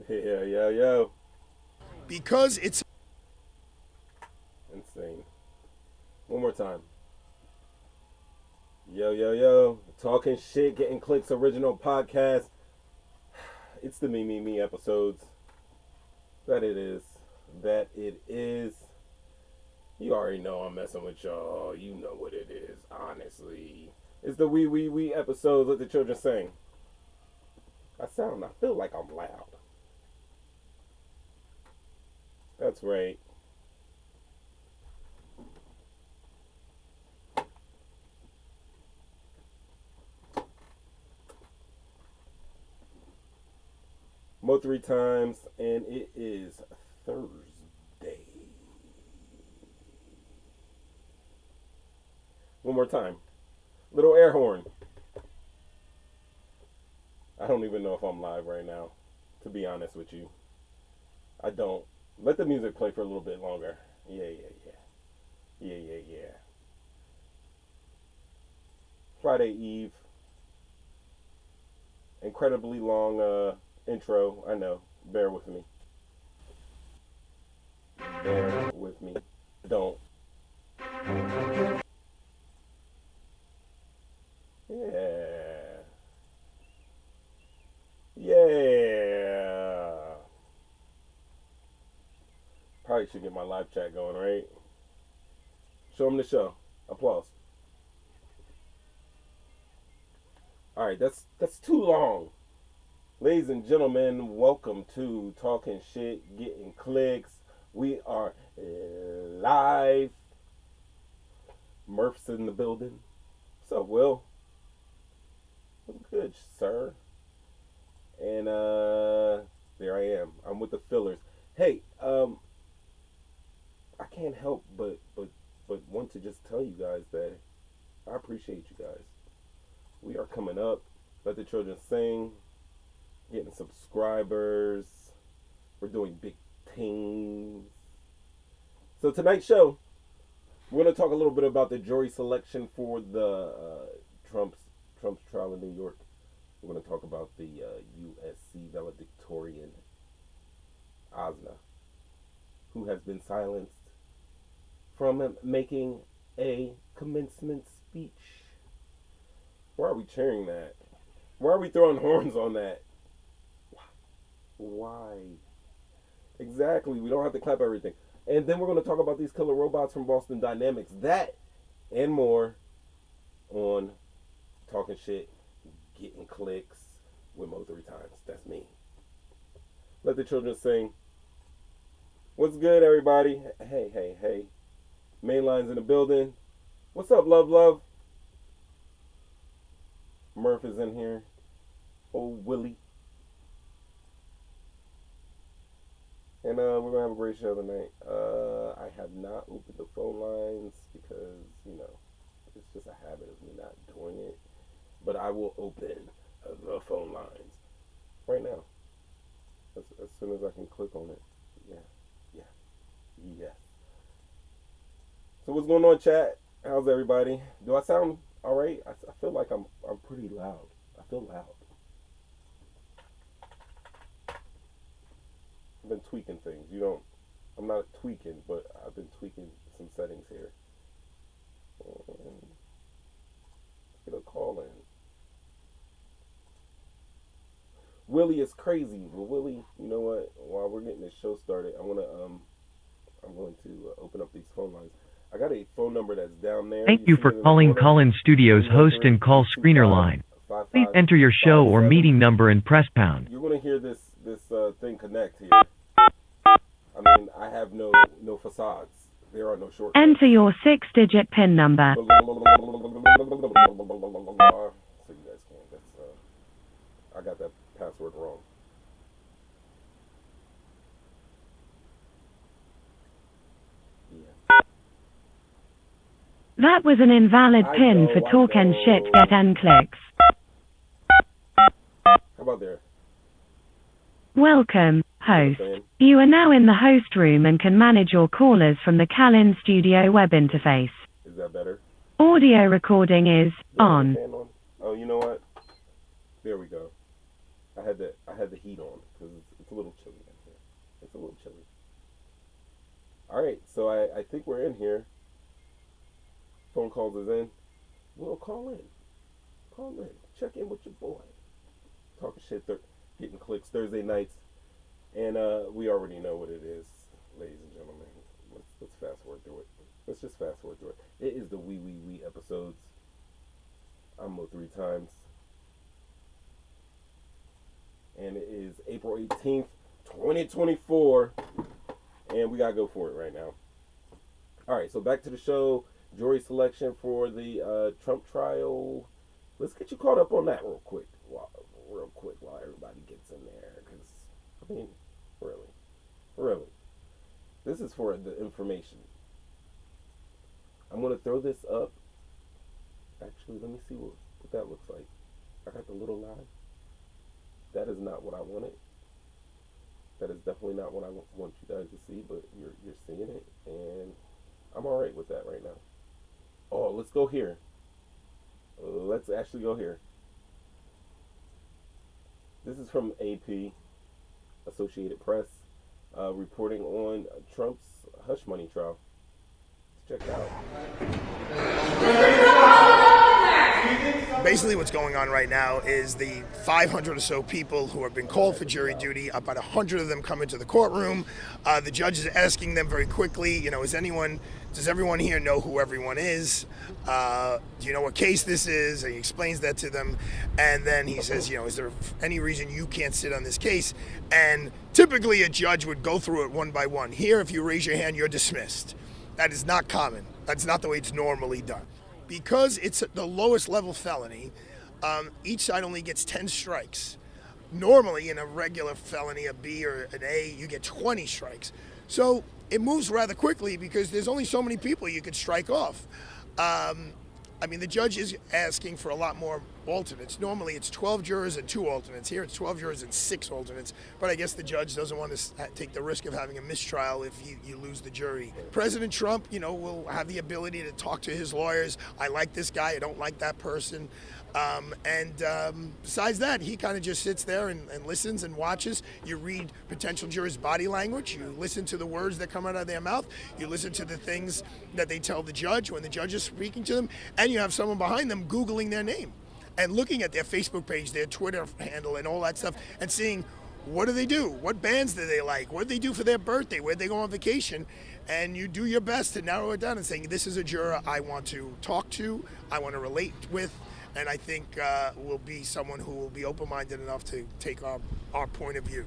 Yo. Because it's Insane. One more time. Yo. Talking shit, getting clicks, original podcast. It's the me episodes. That it is. You already know I'm messing with y'all. You know what it is, honestly. It's the we episodes. Let the children sing. I feel like I'm loud. That's right. Mo'3 times, and it is Thursday. One more time. Little air horn. I don't even know if I'm live right now, to be honest with you. I don't. Let the music play for a little bit longer. Yeah. Friday Eve. Incredibly long intro. I know. Bear with me. Don't. Yeah. Probably should get my live chat going, right? Show them the show. Applause. All right, that's too long. Ladies and gentlemen, welcome to Talking Shit, Getting Clicks. We are live. Murph's in the building. What's up, Will? What's good, sir? And there I am. I'm with the fillers. Hey, I can't help but want to just tell you guys that I appreciate you guys. We are coming up. Let the children sing. Getting subscribers. We're doing big things. So tonight's show, we're going to talk a little bit about the jury selection for the Trump's trial in New York. We're going to talk about the USC valedictorian, Asna, who has been silenced from making a commencement speech. Why are we cheering that? Why are we throwing horns on that? Why? Exactly. We don't have to clap everything. And then we're going to talk about these killer robots from Boston Dynamics. That and more on Talking Shit, Getting Clicks with Mo'3 times. That's me. Let the children sing. What's good, everybody? Hey. Mainline's in the building. What's up, love? Murph is in here. Old Willie. And we're going to have a great show tonight. I have not opened the phone lines because, it's just a habit of me not doing it. But I will open the phone lines right now. As soon as I can click on it. Yeah. So what's going on, chat? How's everybody? Do I sound all right? I feel like I'm pretty loud. I feel loud. I've been tweaking things. I'm not tweaking, but I've been tweaking some settings here. Let's get a call in. Willie is crazy. Well, Willie, you know what? While we're getting this show started, I'm going to open up these phone lines. I got a phone number that's down there. Thank you for calling Call-In Studios host and call screener line. Please enter your show or meeting number and press pound. You're going to hear this thing connect here. I mean, I have no facades. There are no shortcuts. Enter your 6-digit PIN number. So you guys can. I got that password wrong. That was an invalid PIN for talk and shit get and clicks. How about there? Welcome, host. You are now in the host room and can manage your callers from the Call-In Studio web interface. Is that better? Audio recording is on. Oh, you know what? There we go. I had the heat on because it's a little chilly. a little chilly. All right, so I think we're in here. Phone calls is in. Well, call in. Call in. Check in with your boy. Talking shit, getting clicks Thursday nights. And we already know what it is, ladies and gentlemen. Let's fast forward through it. Let's just fast forward through it. It is the we episodes. I'm Mo'3 times. And it is April 18th, 2024. And we got to go for it right now. All right, so back to the show. Jury selection for the Trump trial. Let's get you caught up on that real quick while everybody gets in there. Because, I mean, really. This is for the information. I'm going to throw this up. Actually, let me see what that looks like. I got the little line. That is not what I wanted. That is definitely not what I want you guys to see, but you're seeing it, and I'm all right with that right now. Oh, let's go here. Let's actually go here. This is from AP, Associated Press, reporting on Trump's hush money trial. Let's check it out. Basically what's going on right now is the 500 or so people who have been called for jury duty, about 100 of them come into the courtroom. The judge is asking them very quickly, does everyone here know who everyone is? Do you know what case this is? And he explains that to them. And then he says, is there any reason you can't sit on this case? And typically a judge would go through it one by one. Here, if you raise your hand, you're dismissed. That is not common. That's not the way it's normally done. Because it's the lowest level felony, each side only gets 10 strikes. Normally, in a regular felony, a B or an A, you get 20 strikes. So it moves rather quickly because there's only so many people you could strike off. The judge is asking for a lot more alternates. Normally, it's 12 jurors and 2 alternates. Here, it's 12 jurors and 6 alternates. But I guess the judge doesn't want to take the risk of having a mistrial if you lose the jury. President Trump, will have the ability to talk to his lawyers. I like this guy. I don't like that person. Besides that, he kind of just sits there and listens and watches. You read potential jurors' body language. You listen to the words that come out of their mouth. You listen to the things that they tell the judge when the judge is speaking to them. And you have someone behind them Googling their name and looking at their Facebook page, their Twitter handle, and all that stuff, and seeing what do they do? What bands do they like? What do they do for their birthday? Where'd they go on vacation? And you do your best to narrow it down and saying, this is a juror I want to talk to, I want to relate with, and I think will be someone who will be open-minded enough to take our point of view.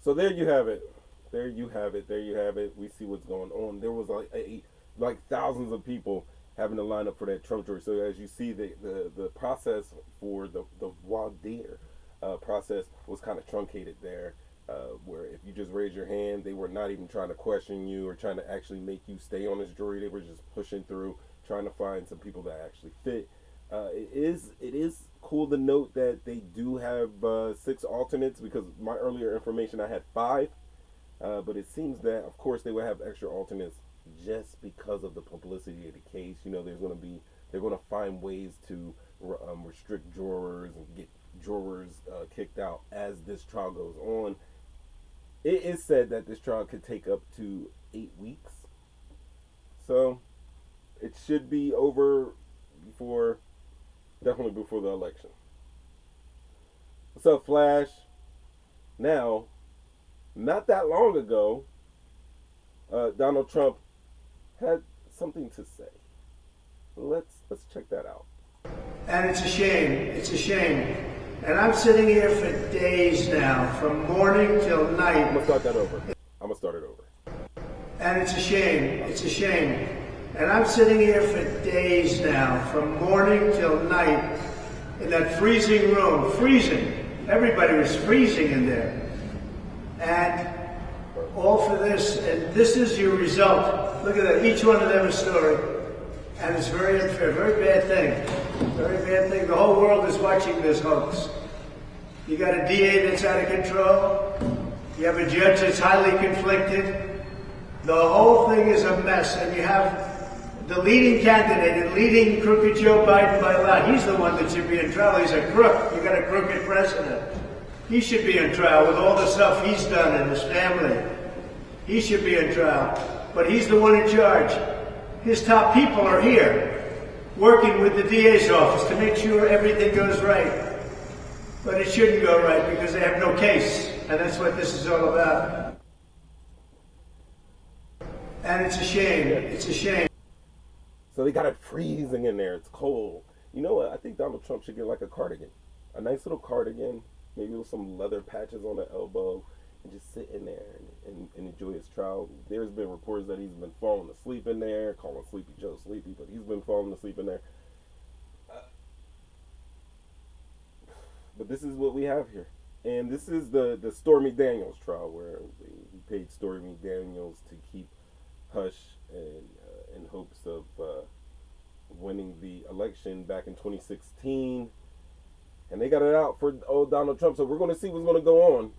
So there you have it. We see what's going on. There was like thousands of people having to line up for that Trump jury. So as you see, the process for the voir dire process was kind of truncated there, where if you just raise your hand, they were not even trying to question you or trying to actually make you stay on this jury. They were just pushing through, trying to find some people that actually fit. It is cool to note that they do have 6 alternates, because my earlier information I had 5, but it seems that of course they will have extra alternates just because of the publicity of the case. They're going to find ways to restrict jurors and get jurors kicked out as this trial goes on. It is said that this trial could take up to 8 weeks, so it should be over definitely before the election. What's up, Flash? Now, not that long ago, Donald Trump had something to say. Let's check that out. And it's a shame. And I'm sitting here for days now, from morning till night. I'm gonna start it over. And it's a shame. And I'm sitting here for days now, from morning till night, in that freezing room, freezing. Everybody was freezing in there. And all for this, and this is your result. Look at that, each one of them a story. And it's very unfair, very bad thing. Very bad thing. The whole world is watching this hoax. You got a DA that's out of control. You have a judge that's highly conflicted. The whole thing is a mess. And you have the leading candidate and leading crooked Joe Biden by a lot. He's the one that should be in trouble. He's a crook. You got a crooked president. He should be on trial with all the stuff he's done in his family. He should be on trial, but he's the one in charge. His top people are here, working with the DA's office to make sure everything goes right. But it shouldn't go right because they have no case, and that's what this is all about. And it's a shame. It's a shame. So they got it freezing in there. It's cold. You know what? I think Donald Trump should get like a cardigan. A nice little cardigan, maybe with some leather patches on the elbow, and just sit in there and enjoy his trial. There's been reports that he's been falling asleep in there, calling Sleepy Joe sleepy, but he's been falling asleep in there. But this is what we have here. And this is the Stormy Daniels trial, where he paid Stormy Daniels to keep hush and in hopes of winning the election back in 2016. And they got it out for old Donald Trump. So we're going to see what's going to go on.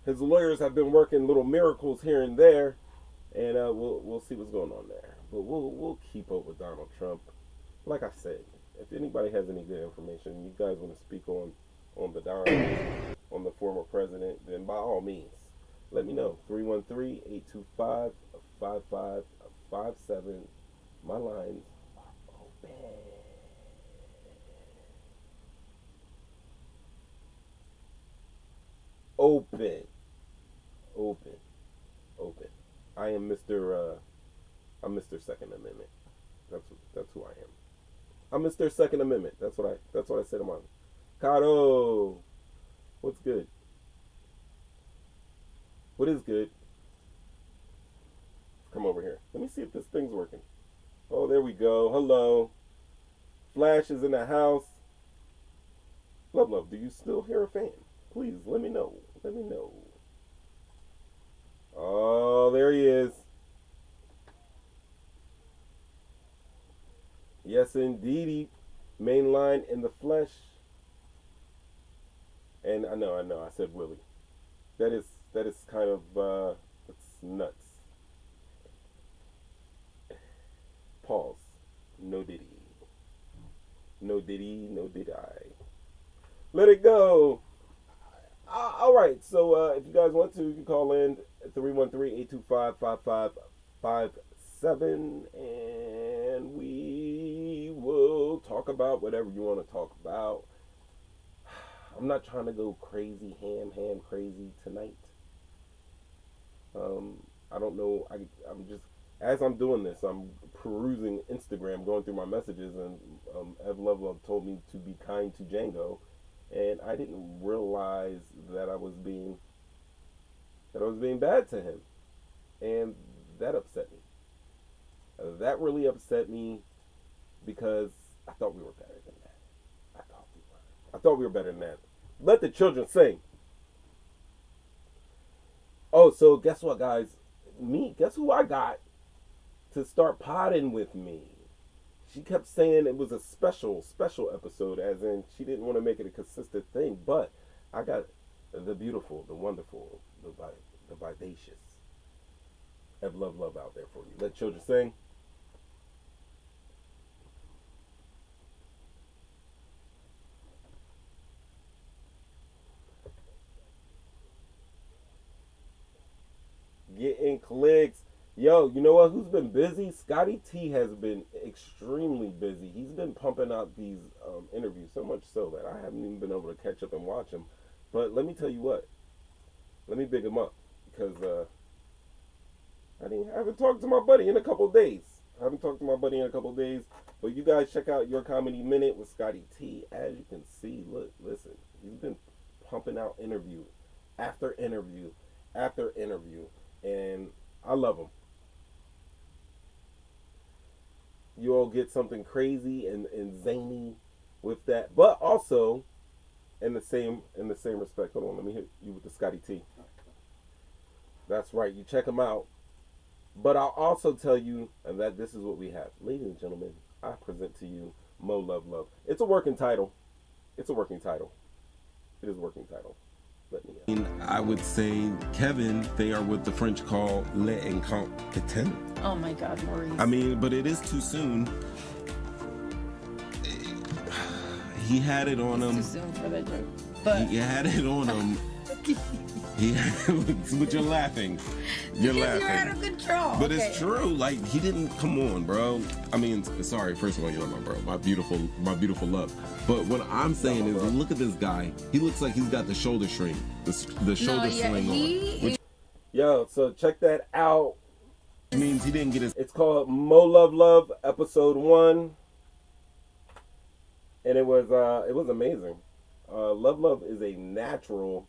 His lawyers have been working little miracles here and there, and we'll see what's going on there. But we'll keep up with Donald Trump. Like I said, if anybody has any good information, you guys want to speak on the on the former president, then by all means, let me know. 313-825-5557. My lines are open. Open. I am Mr. I'm Mr. Second Amendment. That's who I am. I'm Mr. Second Amendment. That's what I said to mine. Caro, what's good? What is good? Come over here. Let me see if this thing's working. Oh, there we go. Hello. Flash is in the house. Love, do you still hear a fan? Please, let me know. Let me know. Oh, there he is. Yes, indeedy. Main line in the flesh. And I know, I said Willie. That is kind of, it's nuts. Pause. No diddy. No diddy, no did I. Let it go. All right, so if you guys want to, you can call in at 313-825-5557, and we will talk about whatever you want to talk about. I'm not trying to go crazy, ham crazy tonight. I don't know. I'm just, as I'm doing this, I'm perusing Instagram, going through my messages, and Ev Love told me to be kind to Django. And I didn't realize that I was being bad to him, and that upset me. That really upset me because I thought we were better than that. I thought we were better than that. Let the children sing. Oh, so guess what, guys? Guess who I got to start podding with me? She kept saying it was a special episode, as in she didn't want to make it a consistent thing. But I got the beautiful, the wonderful, the vivacious Ev Love out there for you. Let children sing. Getting clicks. Yo, you know what? Who's been busy? Scotty T has been extremely busy. He's been pumping out these interviews, so much so that I haven't even been able to catch up and watch them. But let me tell you what. Let me big him up, because I haven't talked to my buddy in a couple days. But you guys check out Your Comedy Minute with Scotty T. As you can see, listen, he's been pumping out interview after interview after interview, and I love him. You all get something crazy and zany with that, but also in the same respect. Hold on, let me hit you with the Scotty T. That's right, you check him out. But I'll also tell you that this is what we have. Ladies and gentlemen, I present to you Mo'3. It's a working title. It is a working title. Let me I would say, Kevin, they are what the French call le incompetent. Oh my God, Maurice. I mean, but it is too soon. He had it on him. Too soon for that joke. But he had it on him. But you're laughing. You're laughing. You're out of control. But it's true. Like, he didn't. Come on, bro. I mean, sorry. First of all, you're my bro, my beautiful love. But what I'm saying is, look at this guy. He looks like he's got the shoulder sling, the shoulder sling on. Yo, so check that out. It means he didn't get his. It's called Mo'3, episode 1, and it was amazing. Love is a natural.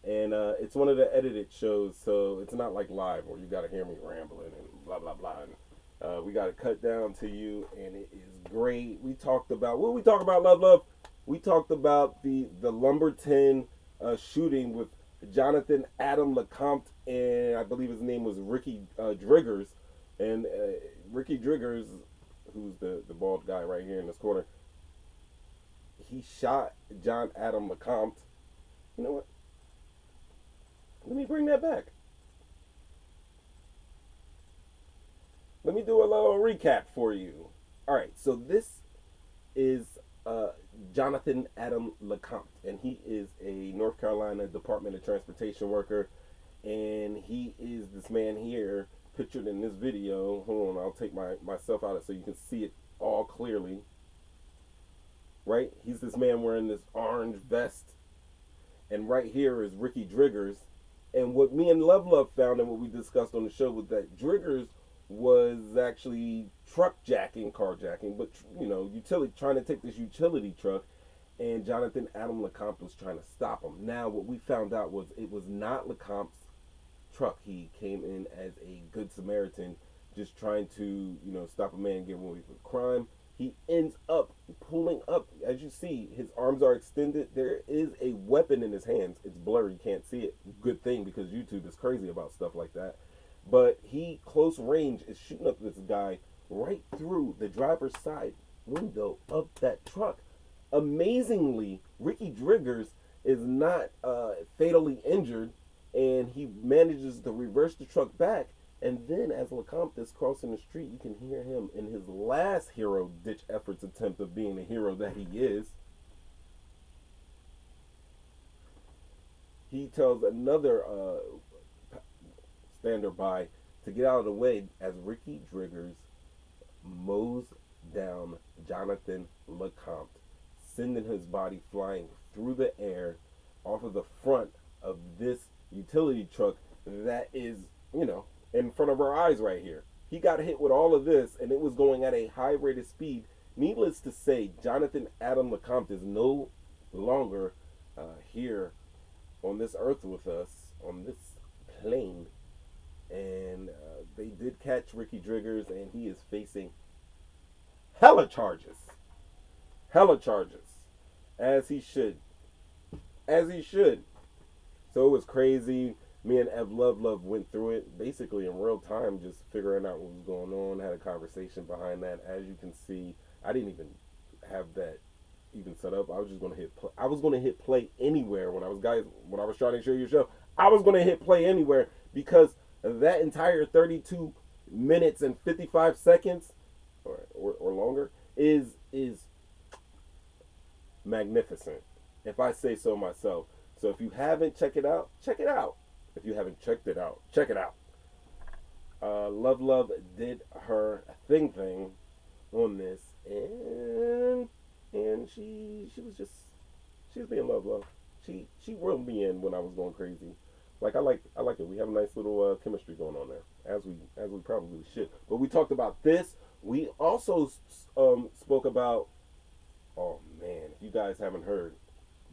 And it's one of the edited shows, so it's not like live where you got to hear me rambling and blah, blah, blah. And, we got it cut down to you, and it is great. We talked about, what did we talk about, Love? We talked about the Lumberton shooting with Jonathan Adam LeCompte, and I believe his name was Ricky Driggers. And Ricky Driggers, who's the bald guy right here in this corner, he shot John Adam LeCompte. You know what? Let me bring that back. Let me do a little recap for you. All right, so this is Jonathan Adam LeCompte, and he is a North Carolina Department of Transportation worker, and he is this man here pictured in this video. Hold on, I'll take myself out of it so you can see it all clearly. Right? He's this man wearing this orange vest, and right here is Ricky Driggers. And what me and Love found and what we discussed on the show was that Driggers was actually carjacking, but, you know, trying to take this utility truck, and Jonathan Adam LeCompte was trying to stop him. Now, what we found out was it was not LeCompte's truck. He came in as a good Samaritan, just trying to, you know, stop a man getting away with crime. He ends up pulling up. As you see, his arms are extended. There is a weapon in his hands. It's blurry. You can't see it. Good thing, because YouTube is crazy about stuff like that. But he, close range, is shooting up this guy right through the driver's side window of that truck. Amazingly, Ricky Driggers is not fatally injured, and he manages to reverse the truck back. And then as LeCompte is crossing the street, you can hear him in his last hero ditch efforts attempt of being the hero that he is. He tells another stander by to get out of the way as Ricky Driggers mows down Jonathan LeCompte, sending his body flying through the air off of the front of this utility truck that is, you know, in front of our eyes right here. He got hit with all of this, and it was going at a high rate of speed. Needless to say, Jonathan Adam LeCompte is no longer here on this earth with us, on this plane. And they did catch Ricky Driggers, and he is facing hella charges. Hella charges. As he should. As he should. So it was crazy. Me and Ev Love went through it basically in real time, just figuring out what was going on, had a conversation behind that. As you can see, I didn't even have that even set up. I was just going to hit play. I was going to hit play anywhere when I was trying to show you a show. I was going to hit play anywhere because that entire 32 minutes and 55 seconds or longer is magnificent, if I say so myself. So if you haven't checked it out, check it out. If you haven't checked it out, check it out. Love did her thing on this, and she was being Love. She reeled me in when I was going crazy. Like I like it. We have a nice little chemistry going on there, as we probably should. But we talked about this. We also spoke about. Oh man, if you guys haven't heard,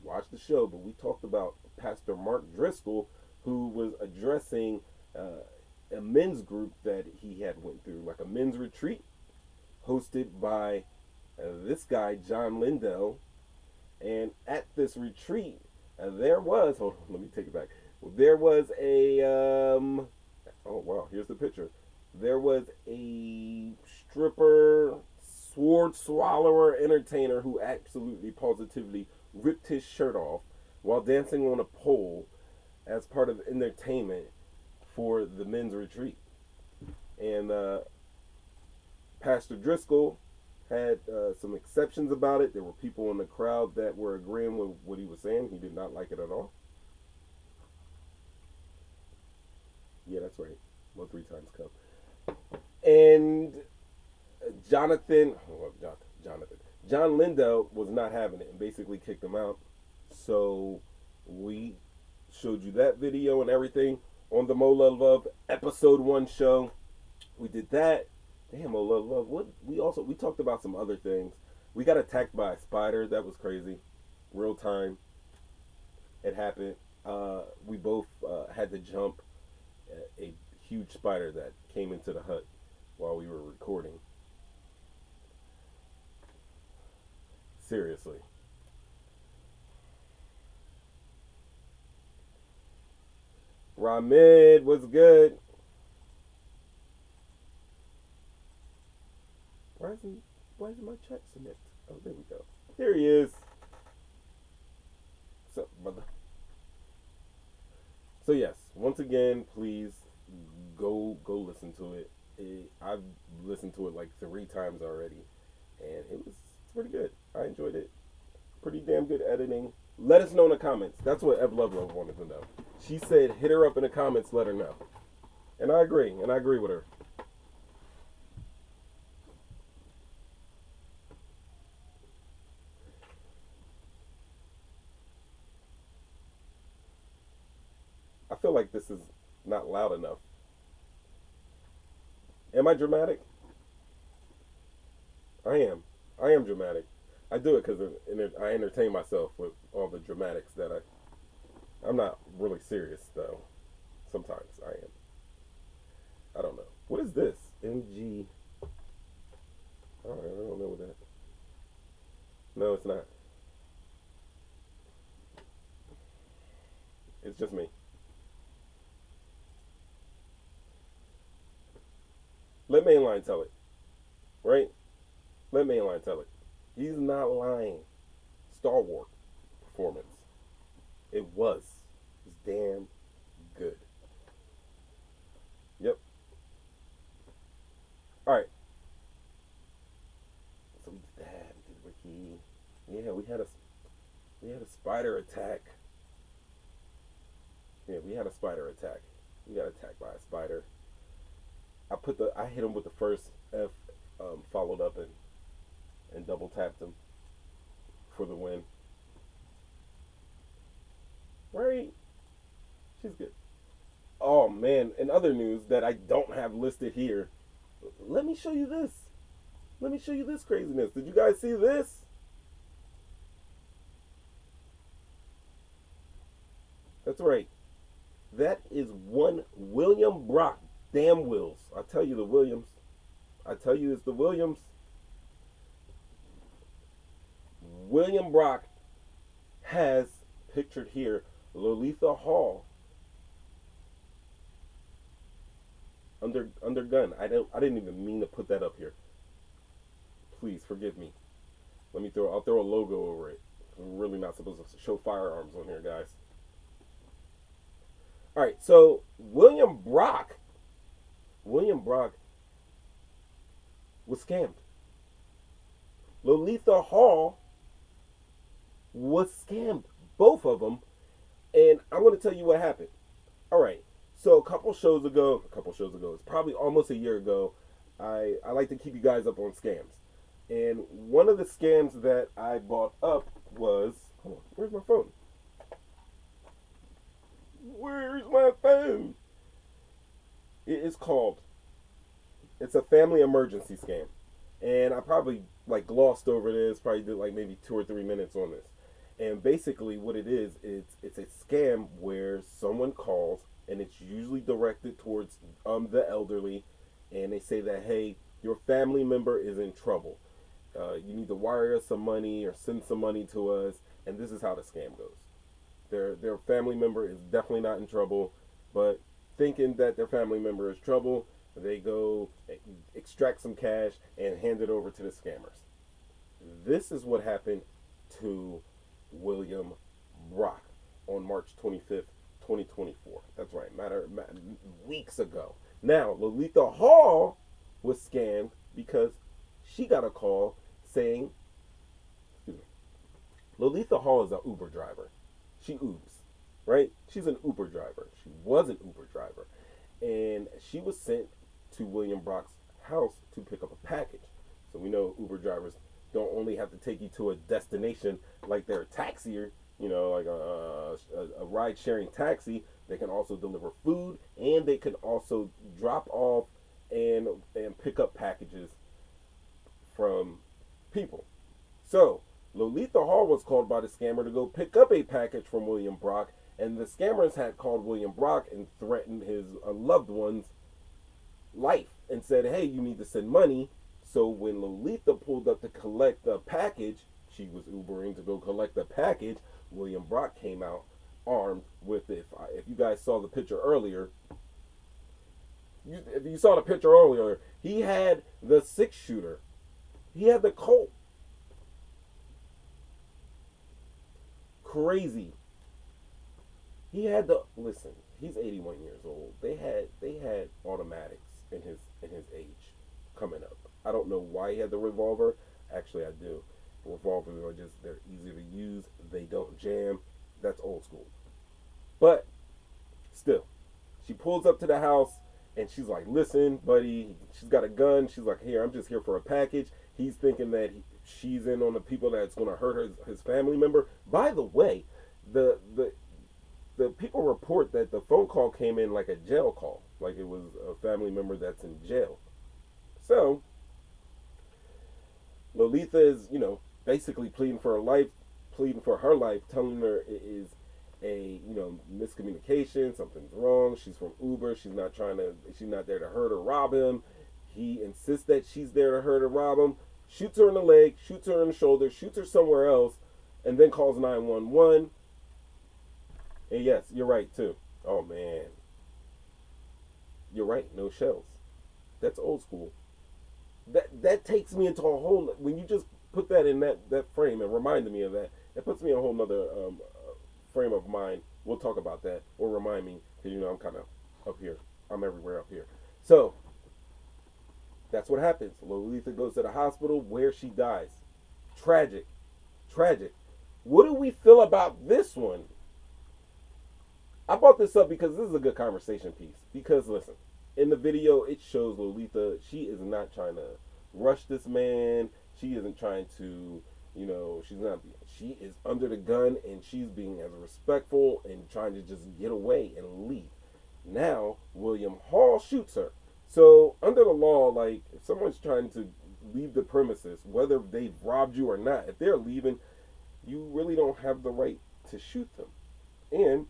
watch the show. But we talked about Pastor Mark Driscoll, who was addressing a men's group that he had went through, like a men's retreat hosted by this guy, John Lindell. And at this retreat, there was, hold on, let me take it back. There was a, oh wow, here's the picture. There was a stripper, sword swallower, entertainer who absolutely positively ripped his shirt off while dancing on a pole as part of entertainment for the men's retreat. And Pastor Driscoll had some exceptions about it. There were people in the crowd that were agreeing with what he was saying. He did not like it at all. Yeah, that's right. Mo'3 times come. And John Lindell was not having it and basically kicked him out. So we showed you that video and everything on the Mo' Love episode 1 show. We did that. Damn, Mo' Love. What we talked about some other things. We got attacked by a spider. That was crazy. Real time. It happened. We both had to jump a huge spider that came into the hut while we were recording. Seriously. Ramid was good. Why isn't my chat submit? Oh, there we go. There he is. What's up, brother? So yes, once again, please go listen to it. I've listened to it like 3 times already, and it was pretty good. I enjoyed it. Pretty damn good editing. Let us know in the comments. That's what Ev Love wanted to know. She said, hit her up in the comments, let her know. And I agree with her. I feel like this is not loud enough. Am I dramatic? I am. I am dramatic. I do it because I entertain myself with all the dramatics that I'm not really serious, though. Sometimes I am. I don't know. What is this? MG. I don't know what that. No, it's not. It's just me. Let Mainline tell it. Right? Let Mainline tell it. He's not lying. Star Wars performance. It was damn good. Yep. Alright. So we did that. We did Ricky. Yeah, we had a spider attack. Yeah, we had a spider attack. We got attacked by a spider. I hit him with the first F, followed up and double tapped him for the win. Right? She's good. Oh man, in other news that I don't have listed here, let me show you this. Let me show you this craziness. Did you guys see this? That's right. That is one William Brock. Damn Wills. I tell you the Williams. I tell you it's the Williams. William Brock has pictured here Lolita Hall under gun. I didn't even mean to put that up here. Please forgive me. I'll throw a logo over it. I'm really not supposed to show firearms on here, guys. All right, so William Brock was scammed. Lolita Hall was scammed. Both of them. And I'm going to tell you what happened. All right. So a couple shows ago, it's probably almost a year ago, I like to keep you guys up on scams. And one of the scams that I brought up was, hold on, where's my phone? Where's my phone? It's a family emergency scam. And I probably glossed over this, probably did maybe 2 or 3 minutes on this. And basically what it is, it's a scam where someone calls and it's usually directed towards the elderly, and they say that, hey, your family member is in trouble. You need to wire us some money or send some money to us, and this is how the scam goes. Their family member is definitely not in trouble, but thinking that their family member is trouble, they go extract some cash and hand it over to the scammers. This is what happened to William Brock on March 25th, 2024. That's right, weeks ago. Now, Lolita Hall was scammed because she got a call saying, excuse me, Lolita Hall is an Uber driver. She Ubers, right? She's an Uber driver. She was an Uber driver. And she was sent to William Brock's house to pick up a package. So we know Uber drivers don't only have to take you to a destination like they're a taxier, like a ride-sharing taxi. They can also deliver food, and they can also drop off and pick up packages from people. So Lolita Hall was called by the scammer to go pick up a package from William Brock, and the scammers had called William Brock and threatened his loved one's life and said, hey, you need to send money. So when Lolita pulled up to collect the package, she was Ubering to go collect the package, William Brock came out armed with it. If you guys saw the picture earlier, if you saw the picture earlier, he had the 6-shooter. He had the Colt. Crazy. He had the, listen, he's 81 years old. They had automatics in his age coming up. I don't know why he had the revolver. Actually, I do. Revolvers are just, they're easy to use. They don't jam. That's old school. But still, she pulls up to the house and she's like, listen, buddy, she's got a gun. She's like, here, I'm just here for a package. He's thinking that she's in on the people that's going to hurt his family member. By the way, the people report that the phone call came in like a jail call, like it was a family member that's in jail. So Lolita is, basically pleading for her life, telling her it is a, miscommunication, something's wrong. She's from Uber. She's not there to hurt or rob him. He insists that she's there to hurt or rob him, shoots her in the leg, shoots her in the shoulder, shoots her somewhere else, and then calls 911. And yes, you're right too. Oh man. You're right, no shells. That's old school. That takes me into a whole, when you just put that in that frame and reminded me of that, it puts me in a whole nother frame of mind. We'll talk about that, or remind me, because I'm kind of up here. I'm everywhere up here. So that's what happens. Lolita goes to the hospital where she dies. Tragic. What do we feel about this one? I brought this up because this is a good conversation piece. Because listen, in the video, it shows Lolita, she is not trying to rush this man. She isn't trying to, she is under the gun and she's being as respectful and trying to just get away and leave. Now, William Hall shoots her. So, under the law, like, if someone's trying to leave the premises, whether they've robbed you or not, if they're leaving, you really don't have the right to shoot them. And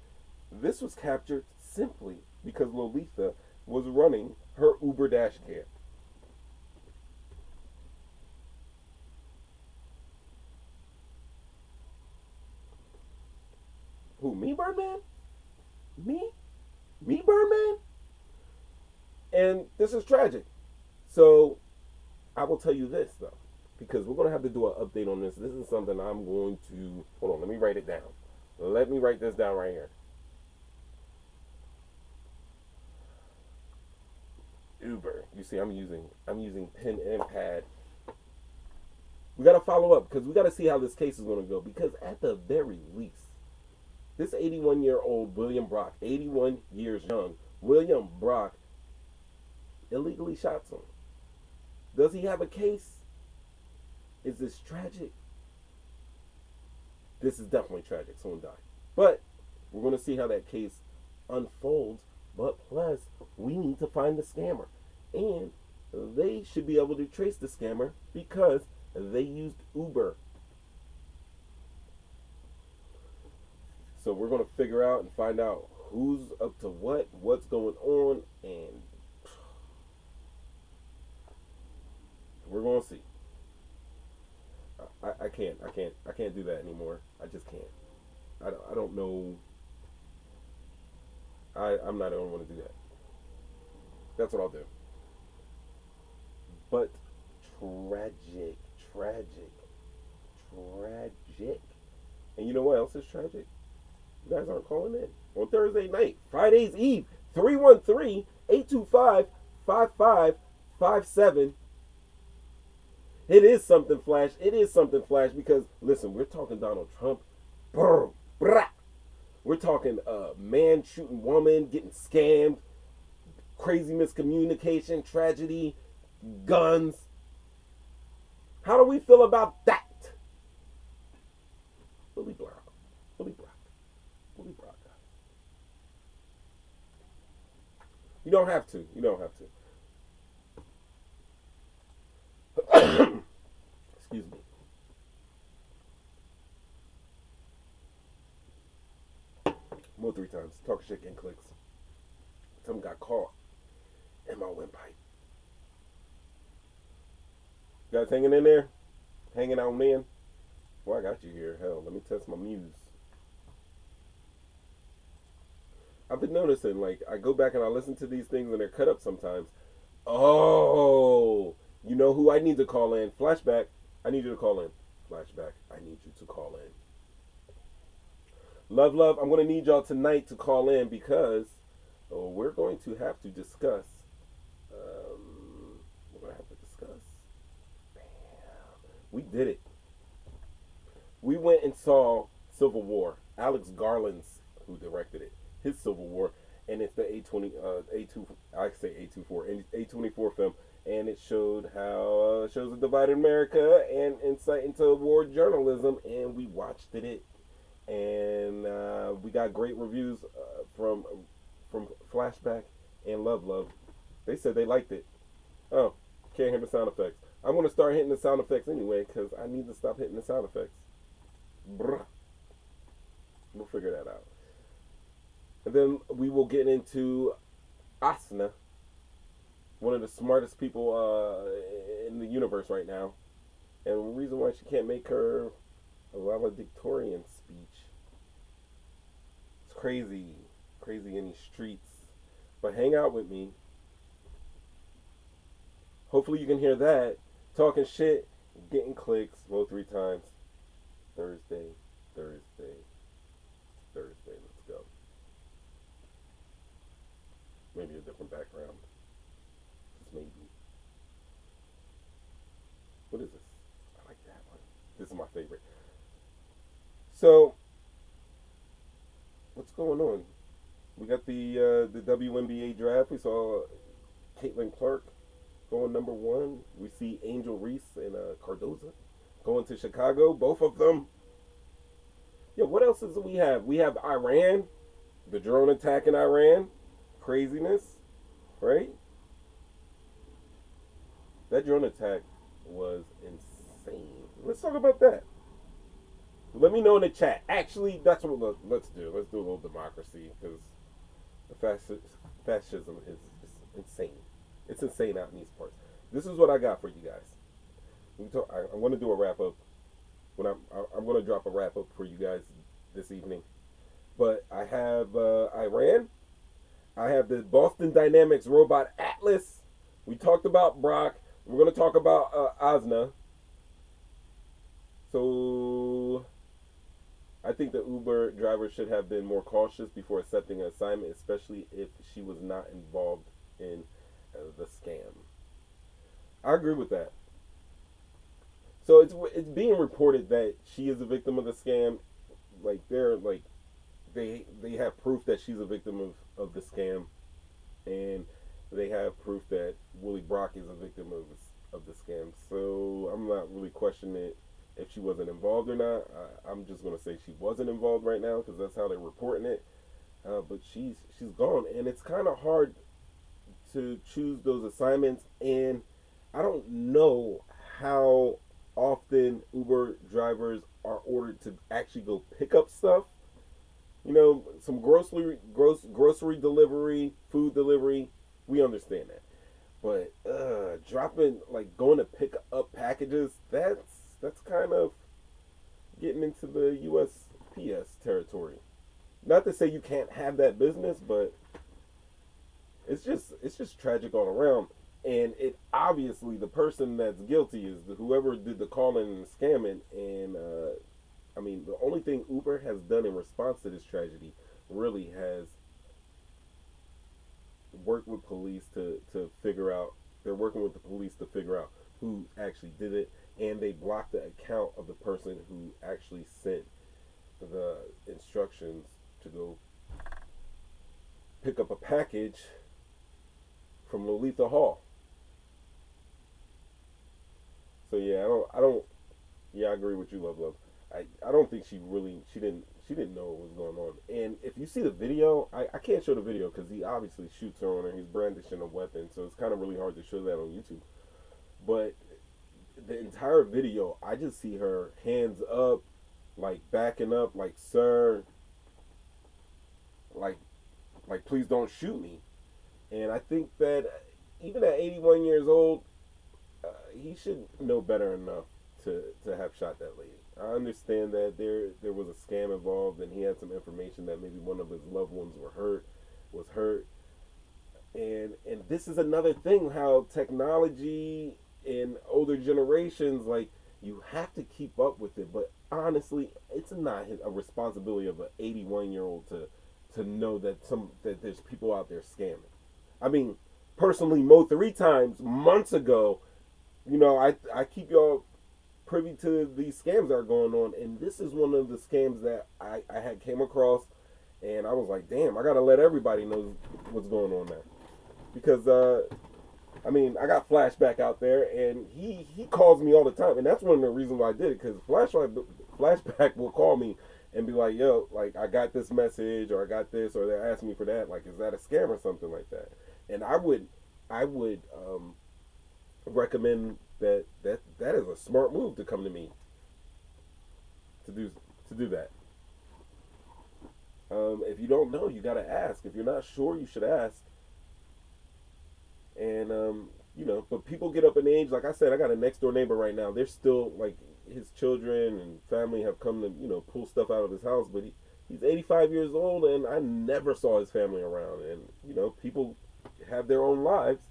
this was captured simply because Lolita was running her Uber dash cam. Who, me, Birdman? Me, Birdman? And this is tragic. So, I will tell you this, though, because we're going to have to do an update on this. This is something I'm going to, hold on, let me write it down. Let me write this down right here. Uber. You see, I'm using pen and pad. We got to follow up because we got to see how this case is going to go, because at the very least, this 81-year-old William Brock, 81 years young, William Brock illegally shot someone. Does he have a case? Is this tragic? This is definitely tragic. Someone died. But we're going to see how that case unfolds. But plus, we need to find the scammer. And they should be able to trace the scammer because they used Uber. So we're going to figure out and find out who's up to what's going on, and we're going to see. I can't do that anymore. I just can't. I don't know. I'm not the only one to do that. That's what I'll do. But tragic. And you know what else is tragic? You guys aren't calling in. On Thursday night, Friday's Eve, 313-825-5557. It is something flash. It is something flash because listen, we're talking Donald Trump. Brr, brah. We're talking man shooting woman, getting scammed, crazy miscommunication, tragedy, guns. How do we feel about that? Willie Brock. Willie Brock. Willie Brock. You don't have to. You don't have to. Excuse me. Mo'3 times. Talk shit, getting clicks. Someone got caught in my windpipe. You guys hanging in there? Hanging out, man? Well, I got you here. Hell, let me test my muse. I've been noticing, like, I go back and I listen to these things and they're cut up sometimes. Oh, you know who I need to call in? Flashback. I need you to call in. Flashback. I need you to call in. Love, love, I'm going to need y'all tonight to call in because we're going to have to discuss. We're going to have to discuss. Bam. We did it. We went and saw Civil War. Alex Garland's who directed it. His Civil War, and it's the A24 film, and it showed how shows a divided America and insight into war journalism, and we watched it, and we got great reviews from Flashback and Love Love. They said they liked it. Oh, can't hear the sound effects. I'm gonna start hitting the sound effects anyway because I need to stop hitting the sound effects. Bruh. We'll figure that out. And then we will get into Asna, one of the smartest people in the universe right now. And the reason why she can't make her valedictorian speech. It's crazy. Crazy in these streets. But hang out with me. Hopefully you can hear that. Talking shit, getting clicks, Mo'3 times. Thursday. Let's go. Maybe a different background. Just maybe. What is this? I like that one. This is my favorite. So, what's going on? We got the WNBA draft. We saw Caitlin Clark going number 1. We see Angel Reese and Cardoza going to Chicago. Both of them. Yeah, what else do we have? We have Iran, the drone attack in Iran. Craziness, right? That drone attack was insane. Let's talk about that. Let me know in the chat. Actually, that's what let's do. Let's do a little democracy because the fascism is insane. It's insane out in these parts. This is what I got for you guys. I'm going to do a wrap up. I'm going to drop a wrap up for you guys this evening. But I have Iran. I have the Boston Dynamics robot Atlas. We talked about Brock. We're going to talk about Asna. So I think the Uber driver should have been more cautious before accepting an assignment, especially if she was not involved in the scam. I agree with that. So it's being reported that she is a victim of the scam. Like they have proof that she's a victim of the scam, and they have proof that Willie Brock is a victim of the scam. So I'm not really questioning it if she wasn't involved or not. I'm just gonna say she wasn't involved right now because that's how they're reporting it. But she's gone, and it's kind of hard to choose those assignments, and I don't know how often Uber drivers are ordered to actually go pick up stuff. You know, some grocery delivery, food delivery, we understand that. But going to pick up packages, that's kind of getting into the USPS territory. Not to say you can't have that business, but it's just tragic all around. And it obviously, the person that's guilty is whoever did the calling and the scamming. And I mean, the only thing Uber has done in response to this tragedy really has worked with police to figure out. They're working with the police to figure out who actually did it, and they blocked the account of the person who actually sent the instructions to go pick up a package from Lolita Hall. So yeah, I agree with you, Love. I don't think she didn't know what was going on. And if you see the video, I can't show the video because he obviously shoots her on her. He's brandishing a weapon, so it's kind of really hard to show that on YouTube. But the entire video, I just see her hands up, like backing up, like, sir, like please don't shoot me. And I think that even at 81 years old, he should know better enough to have shot that lady. I understand that there was a scam involved, and he had some information that maybe one of his loved ones was hurt. And this is another thing, how technology in older generations, like, you have to keep up with it. But honestly, it's not a responsibility of an 81-year-old to know that there's people out there scamming. I mean, personally, Mo'3 times months ago, I keep y'all privy to these scams that are going on, and this is one of the scams that I had came across, and I was like, damn, I gotta let everybody know what's going on there, because I got Flashback out there, and he calls me all the time, and that's one of the reasons why I did it, because Flashback will call me and be like, yo, like, I got this message, or I got this, or they're asking me for that, like, is that a scam or something like that? And I would recommend that is a smart move to come to me to do that. If you don't know, you gotta ask. If you're not sure, you should ask. And but people get up in age. Like I said, I got a next door neighbor right now. They're still, like, his children and family have come to pull stuff out of his house, but he's 85 years old, and I never saw his family around. And people have their own lives.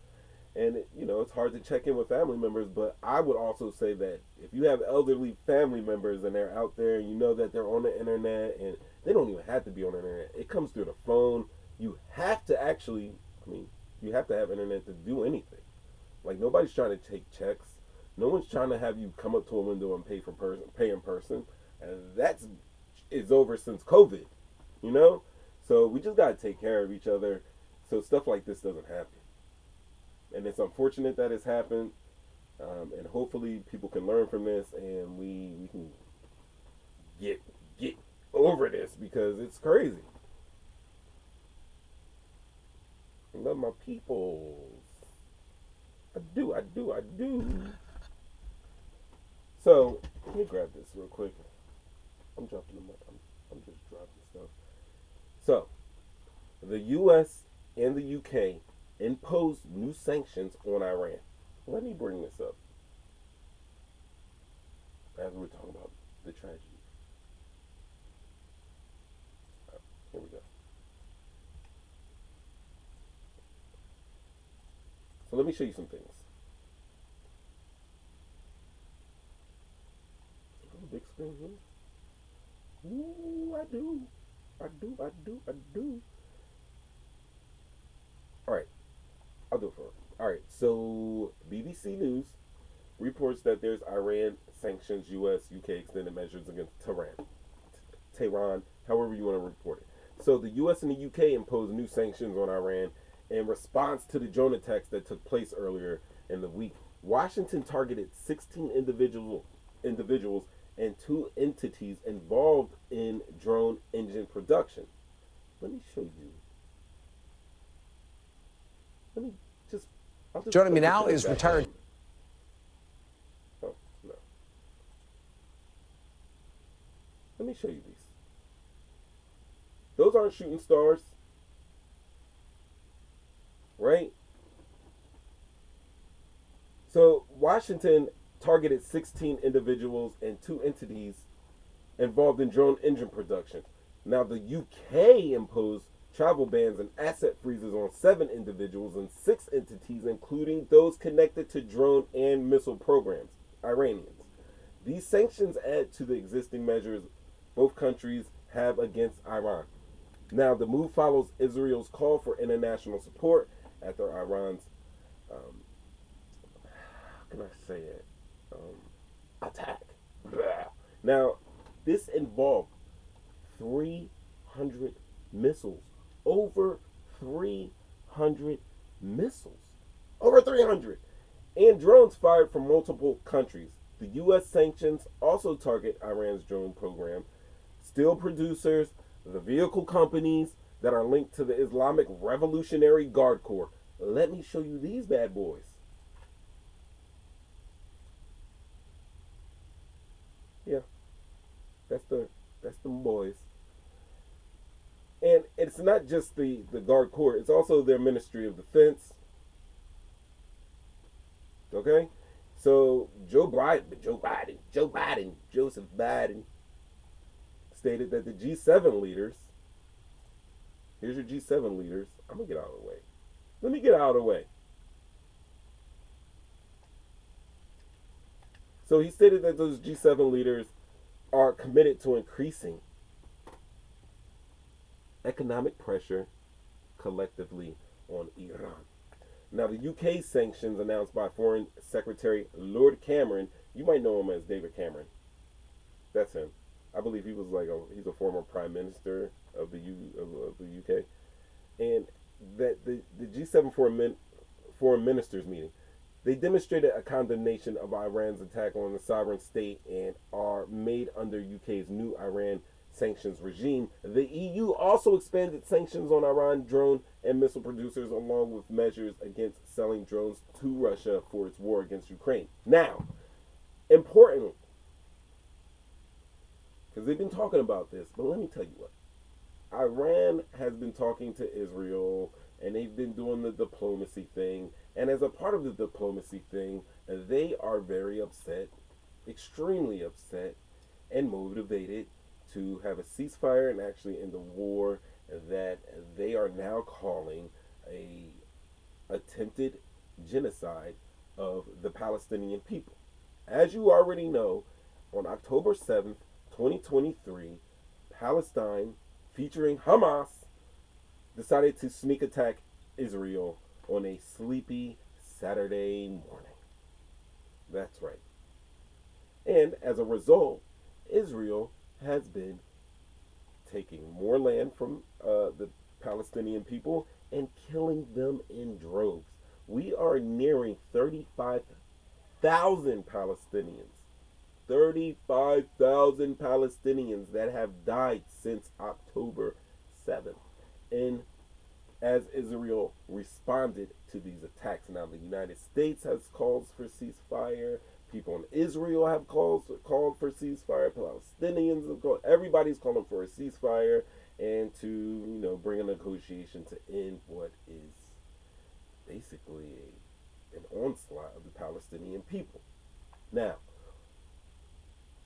And, it's hard to check in with family members, but I would also say that if you have elderly family members and they're out there, and you know that they're on the internet, and they don't even have to be on the internet. It comes through the phone. You have to you have to have internet to do anything. Like, nobody's trying to take checks. No one's trying to have you come up to a window and pay in person. And is over since COVID, So we just got to take care of each other so stuff like this doesn't happen. And it's unfortunate that it's happened, and hopefully people can learn from this, and we can get over this, because it's crazy. I love my peoples. I do. So let me grab this real quick. I'm just dropping stuff. So the U.S. and the U.K. imposed new sanctions on Iran. Let me bring this up as we're talking about the tragedy. Right, here we go. So let me show you some things. Big screen here. Ooh, I do. All right. I'll do it for her. All right, so BBC News reports that there's Iran sanctions U.S., UK extended measures against Tehran, however you want to report it. So the U.S. and the UK imposed new sanctions on Iran in response to the drone attacks that took place earlier in the week. Washington targeted 16 individuals and 2 entities involved in drone engine production. Let me show you. Joining me now is retired. Oh, no. Let me show you these. Those aren't shooting stars, right? So Washington targeted 16 individuals and 2 entities involved in drone engine production. Now the UK imposed travel bans and asset freezes on 7 individuals and 6 entities, including those connected to drone and missile programs, Iranians. These sanctions add to the existing measures both countries have against Iran. Now, the move follows Israel's call for international support after Iran's can I say it? Attack. Blah. Now, this involved 300 missiles. Over 300 missiles. Over 300. And drones fired from multiple countries. The U.S. sanctions also target Iran's drone program. Steel producers, the vehicle companies that are linked to the Islamic Revolutionary Guard Corps. Let me show you these bad boys. Yeah, that's them boys. And it's not just the Guard Corps, it's also their Ministry of Defense. Okay? So Joseph Biden stated that the G7 leaders, here's your G7 leaders. I'm going to get out of the way. Let me get out of the way. So he stated that those G7 leaders are committed to increasing economic pressure collectively on Iran. Now, the UK sanctions announced by Foreign Secretary Lord Cameron, you might know him as David Cameron. That's him. I believe he was he's a former prime minister of the UK. And that the G7 foreign ministers meeting, they demonstrated a condemnation of Iran's attack on the sovereign state and are made under UK's new Iran sanctions regime. The EU also expanded sanctions on Iran drone and missile producers, along with measures against selling drones to Russia for its war against Ukraine. Now, importantly, because they've been talking about this, but let me tell you what. Iran has been talking to Israel, and they've been doing the diplomacy thing. And as a part of the diplomacy thing, they are very upset, extremely upset, and motivated to have a ceasefire and actually end the war that they are now calling a attempted genocide of the Palestinian people. As you already know, on October 7th, 2023, Palestine, featuring Hamas, decided to sneak attack Israel on a sleepy Saturday morning. That's right. And as a result, Israel has been taking more land from the Palestinian people and killing them in droves. We are nearing 35,000 Palestinians. 35,000 Palestinians that have died since October 7th. And as Israel responded to these attacks, now the United States has calls for ceasefire. People in Israel have called for ceasefire. Palestinians have called. Everybody's calling for a ceasefire and to bring a negotiation to end what is basically an onslaught of the Palestinian people. Now,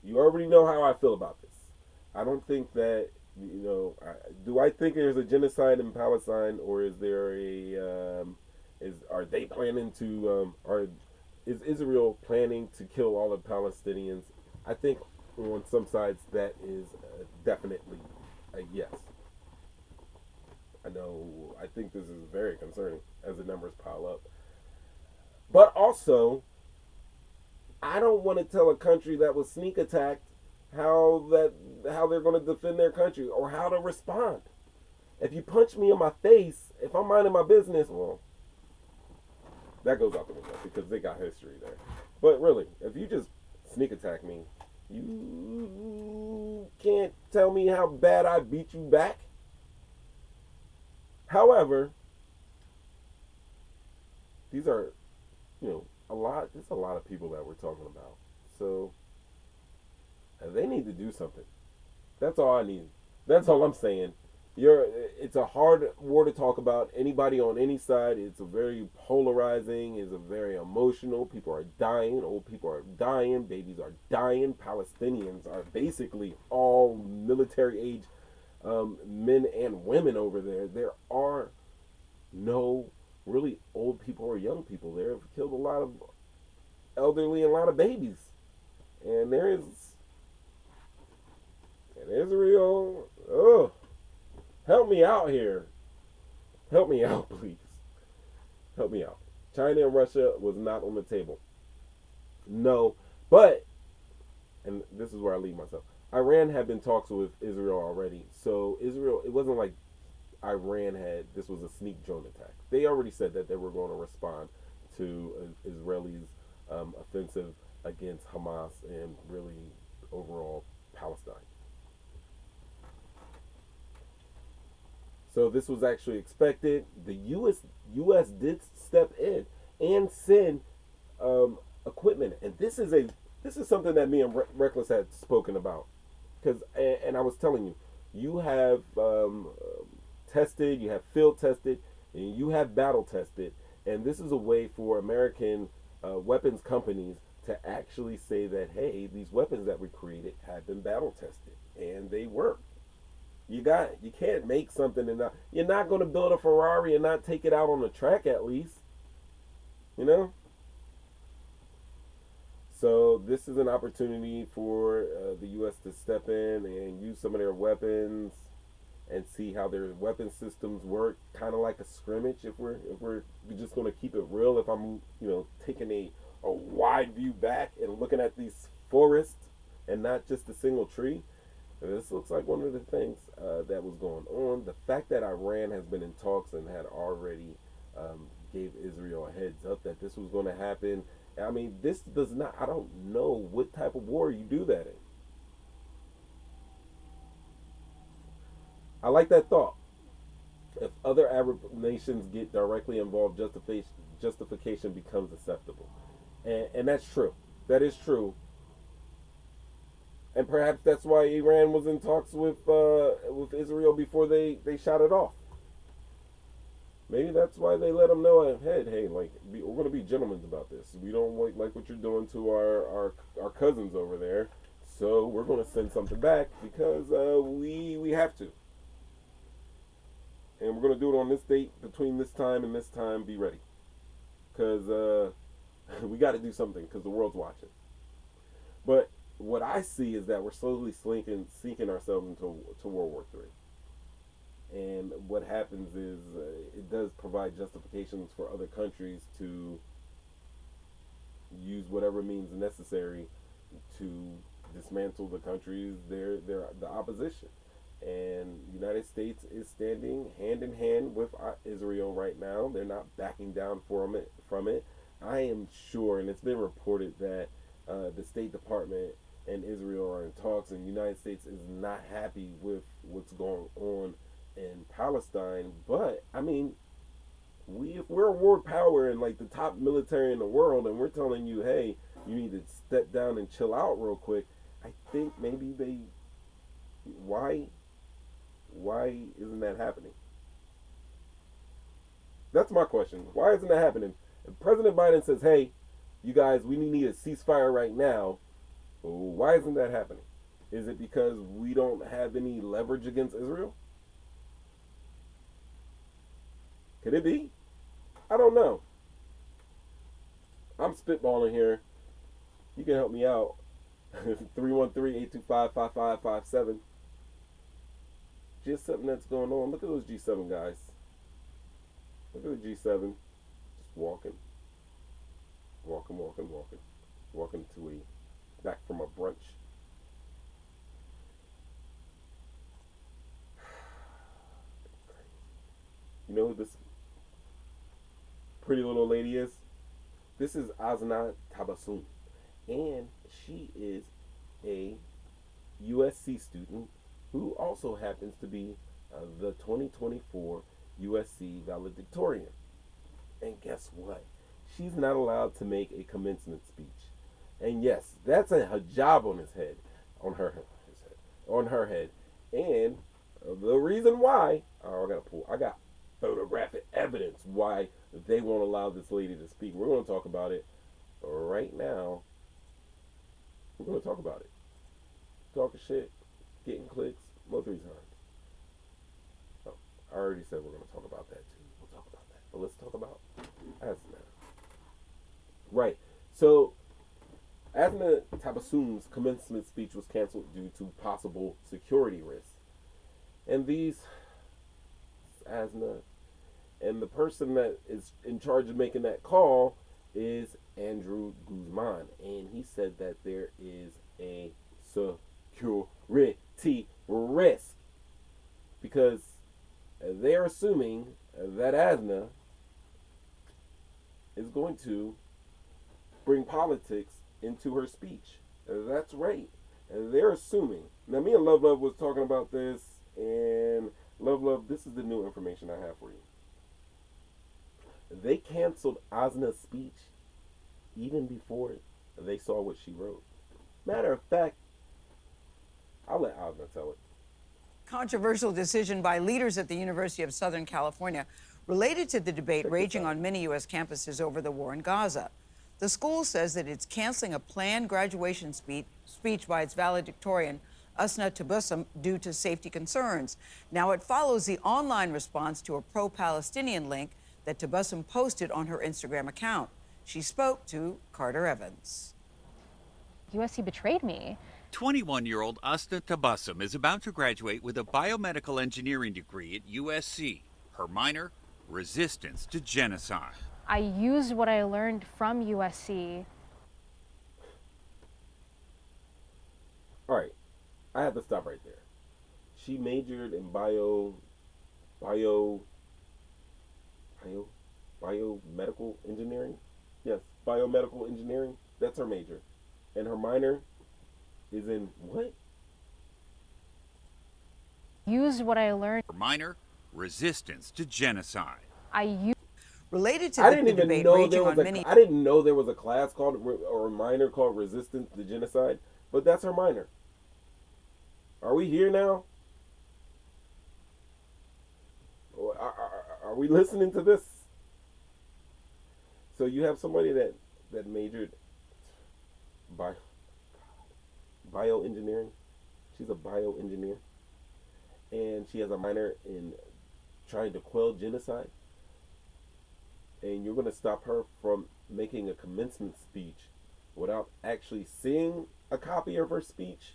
you already know how I feel about this. I don't think that do I think there's a genocide in Palestine, or is there are they planning to is Israel planning to kill all the Palestinians? I think on some sides that is definitely a yes. I think this is very concerning as the numbers pile up. But also, I don't want to tell a country that was sneak attacked how they're going to defend their country or how to respond. If you punch me in my face, if I'm minding my business, well, that goes out the window because they got history there. But really, if you just sneak attack me, you can't tell me how bad I beat you back. However, these are, there's a lot of people that we're talking about. So they need to do something. That's all I need. That's all I'm saying. It's a hard war to talk about. Anybody on any side, it's a very polarizing, it's a very emotional. People are dying, old people are dying, babies are dying. Palestinians are basically all military age men and women over there. There are no really old people or young people there. Have killed a lot of elderly and a lot of babies. And there is in Israel, help me out here. Help me out, please. Help me out. China and Russia was not on the table. No, but, and this is where I leave myself. Iran had been talks with Israel already, so Israel. It wasn't like Iran had this was a sneak drone attack. They already said that they were going to respond to Israelis' offensive against Hamas and really overall Palestine. So this was actually expected. The U.S. did step in and send equipment, and this is something that me and Reckless had spoken about, because and I was telling you, you have tested, you have field tested, and you have battle tested, and this is a way for American weapons companies to actually say that, hey, these weapons that we created have been battle tested and they work. You can't make something and you're not going to build a Ferrari and not take it out on the track at least, you know. So this is an opportunity for the U.S. to step in and use some of their weapons and see how their weapon systems work, kind of like a scrimmage. If we're just going to keep it real, if I'm taking a wide view back and looking at these forests and not just a single tree, this looks like one of the things that was going on. The fact that Iran has been in talks and had already gave Israel a heads up that this was going to happen. I mean, this does not, I don't know what type of war you do that in. I like that thought. If other Arab nations get directly involved, justification becomes acceptable. And that's true. That is true. And perhaps that's why Iran was in talks with Israel before they shot it off. Maybe that's why they let them know ahead. Hey, like we're going to be gentlemen about this. We don't like what you're doing to our cousins over there. So we're going to send something back because we have to. And we're going to do it on this date, between this time and this time. Be ready, because we got to do something because the world's watching. But what I see is that we're slowly sinking ourselves into World War III. And what happens is it does provide justifications for other countries to use whatever means necessary to dismantle the countries, the opposition. And the United States is standing hand in hand with Israel right now. They're not backing down from it. I am sure, and it's been reported that the State Department and Israel are in talks, and the United States is not happy with what's going on in Palestine. But I mean, if we're a world power and like the top military in the world, and we're telling you, hey, you need to step down and chill out real quick, I think maybe why isn't that happening? That's my question. Why isn't that happening? If President Biden says, hey, you guys, we need a ceasefire right now, why isn't that happening? Is it because we don't have any leverage against Israel? Could it be? I don't know. I'm spitballing here. You can help me out. 313-825-5557. Just something that's going on. Look at those G7 guys. Look at the G7. Just walking. Walking to back from a brunch. You know who this pretty little lady is? This is Asna Tabassum, and she is a USC student who also happens to be the 2024 USC valedictorian. And guess what? She's not allowed to make a commencement speech. And yes, that's a hijab on his head, on her head. And the reason why, I got photographic evidence why they won't allow this lady to speak. We're going to talk about it right now. We're going to talk about it. Talking shit, getting clicks, Mo'3's hard. Oh, I already said we're going to talk about that too. We'll talk about that. But let's talk about Asna. Right. So, Asna Tabassum's commencement speech was canceled due to possible security risks. And Asna, and the person that is in charge of making that call is Andrew Guzman, and he said that there is a security risk because they're assuming that Asna is going to bring politics into her speech. That's right. They're assuming. Now, me and Love was talking about this, and Love, this is the new information I have for you. They canceled Asna's speech even before they saw what she wrote. Matter of fact, I'll let Asna tell it. Controversial decision by leaders at the University of Southern California related to the debate raging on many U.S. campuses over the war in Gaza. The school says that it's canceling a planned graduation speech by its valedictorian, Usna Tabussum, due to safety concerns. Now it follows the online response to a pro-Palestinian link that Tabussum posted on her Instagram account. She spoke to Carter Evans. USC betrayed me. 21-year-old Usna Tabussum is about to graduate with a biomedical engineering degree at USC. Her minor, resistance to genocide. I used what I learned from USC. All right, I have to stop right there. She majored in biomedical engineering. Yes, biomedical engineering. That's her major, and her minor is in what? Used what I learned. Her minor, resistance to genocide. Related to I didn't even know there was many... I didn't know there was a class called or a minor called resistance to genocide, but that's her minor. Are we here now? Are we listening to this? So you have somebody that majored bioengineering. She's a bioengineer, and she has a minor in trying to quell genocide. And you're going to stop her from making a commencement speech without actually seeing a copy of her speech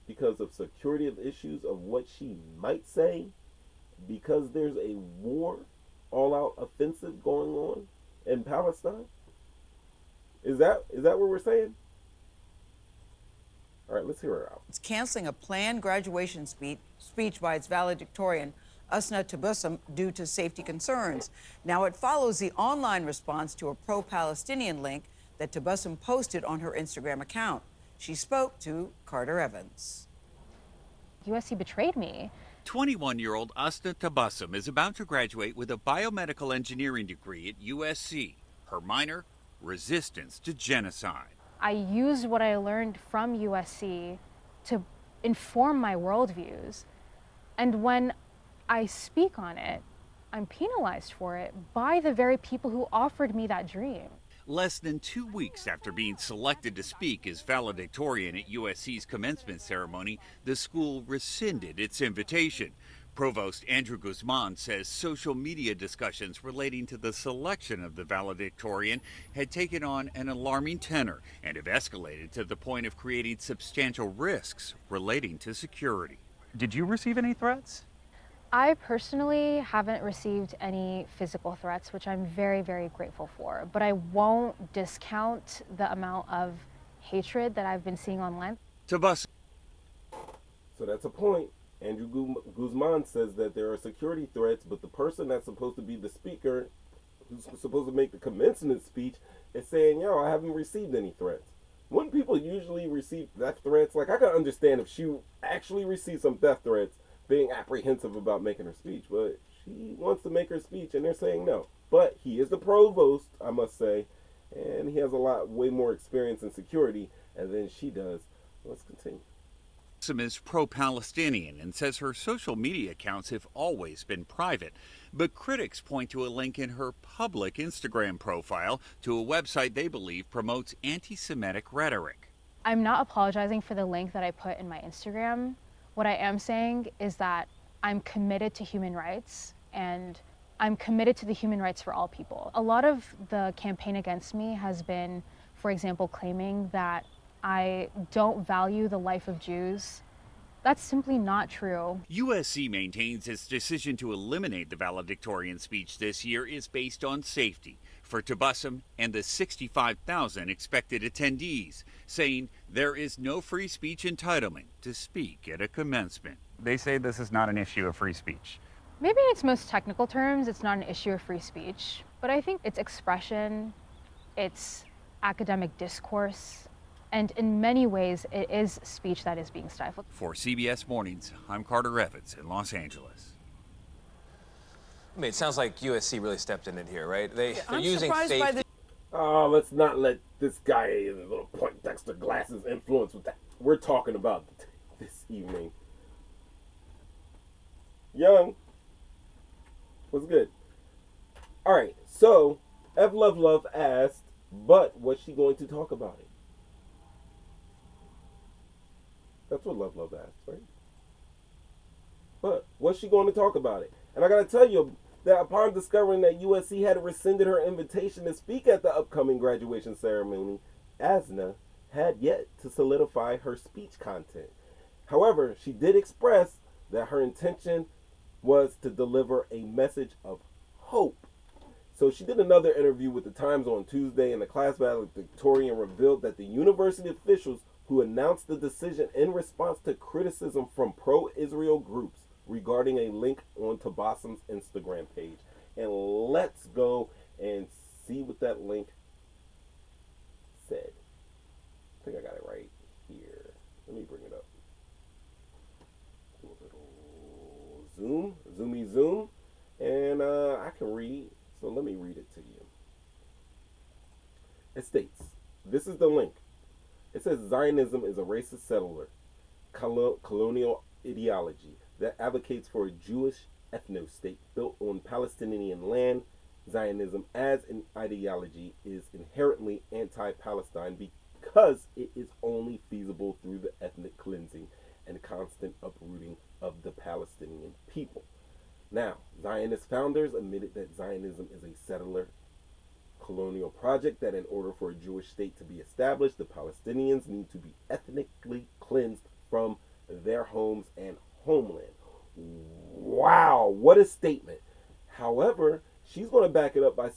because of security of issues of what she might say, because there's a war, all-out offensive going on in Palestine? Is that what we're saying? All right, let's hear her out. It's canceling a planned graduation speech by its valedictorian, Usna Tabussum, due to safety concerns. Now it follows the online response to a pro-Palestinian link that Tabussum posted on her Instagram account. She spoke to Carter Evans. USC betrayed me. 21-year-old Usna Tabussum is about to graduate with a biomedical engineering degree at USC. Her minor, resistance to genocide. I used what I learned from USC to inform my worldviews. And when I speak on it, I'm penalized for it by the very people who offered me that dream. Less than 2 weeks after being selected to speak as valedictorian at USC's commencement ceremony, the school rescinded its invitation. Provost Andrew Guzman says social media discussions relating to the selection of the valedictorian had taken on an alarming tenor and have escalated to the point of creating substantial risks relating to security. Did you receive any threats? I personally haven't received any physical threats, which I'm very, very grateful for. But I won't discount the amount of hatred that I've been seeing online. Tabussum. So that's a point. Andrew Guzman says that there are security threats, but the person that's supposed to be the speaker, who's supposed to make the commencement speech, is saying, yo, I haven't received any threats. When people usually receive death threats, like I can understand if she actually received some death threats, being apprehensive about making her speech, but she wants to make her speech and they're saying no. But he is the provost, I must say, and he has way more experience in security than she does. Let's continue. Is pro-Palestinian and says her social media accounts have always been private. But critics point to a link in her public Instagram profile to a website they believe promotes anti-Semitic rhetoric. I'm not apologizing for the link that I put in my Instagram. What I am saying is that I'm committed to human rights and I'm committed to the human rights for all people. A lot of the campaign against me has been, for example, claiming that I don't value the life of Jews. That's simply not true. USC maintains its decision to eliminate the valedictorian speech this year is based on safety. for Tabassum and the 65,000 expected attendees, saying there is no free speech entitlement to speak at a commencement. They say this is not an issue of free speech. Maybe in its most technical terms, it's not an issue of free speech, but I think it's expression, it's academic discourse, and in many ways, it is speech that is being stifled. For CBS Mornings, I'm Carter Evans in Los Angeles. I mean, it sounds like USC really stepped in it here, right? They're I'm using surprised safety. by the Oh, let's not let this guy in his little Poindexter glasses influence with that. We're talking about this evening. Young. What's good? All right, so F Love Love asked, but was she going to talk about it? That's what Love Love asked, right? But was she going to talk about it? And I got to tell you that upon discovering that USC had rescinded her invitation to speak at the upcoming graduation ceremony, Asna had yet to solidify her speech content. However, she did express that her intention was to deliver a message of hope. So she did another interview with the Times on Tuesday, and the class valedictorian revealed that the university officials who announced the decision in response to criticism from pro-Israel groups regarding a link on Tabassum's Instagram page. And let's go and see what that link said. I think I got it right here. Let me bring it up. Do a little zoom, and I can read. So let me read it to you. It states, this is the link. It says Zionism is a racist settler, colonial ideology that advocates for a Jewish ethno-state built on Palestinian land. Zionism as an ideology is inherently anti-Palestine because it is only feasible through the ethnic cleansing and constant uprooting of the Palestinian people. Now, Zionist founders admitted that Zionism is a settler colonial project, that in order for a Jewish state to be established, the Palestinians need to be ethnically cleansed from their homes and homeland. Wow, what a statement. However, she's going to back it up by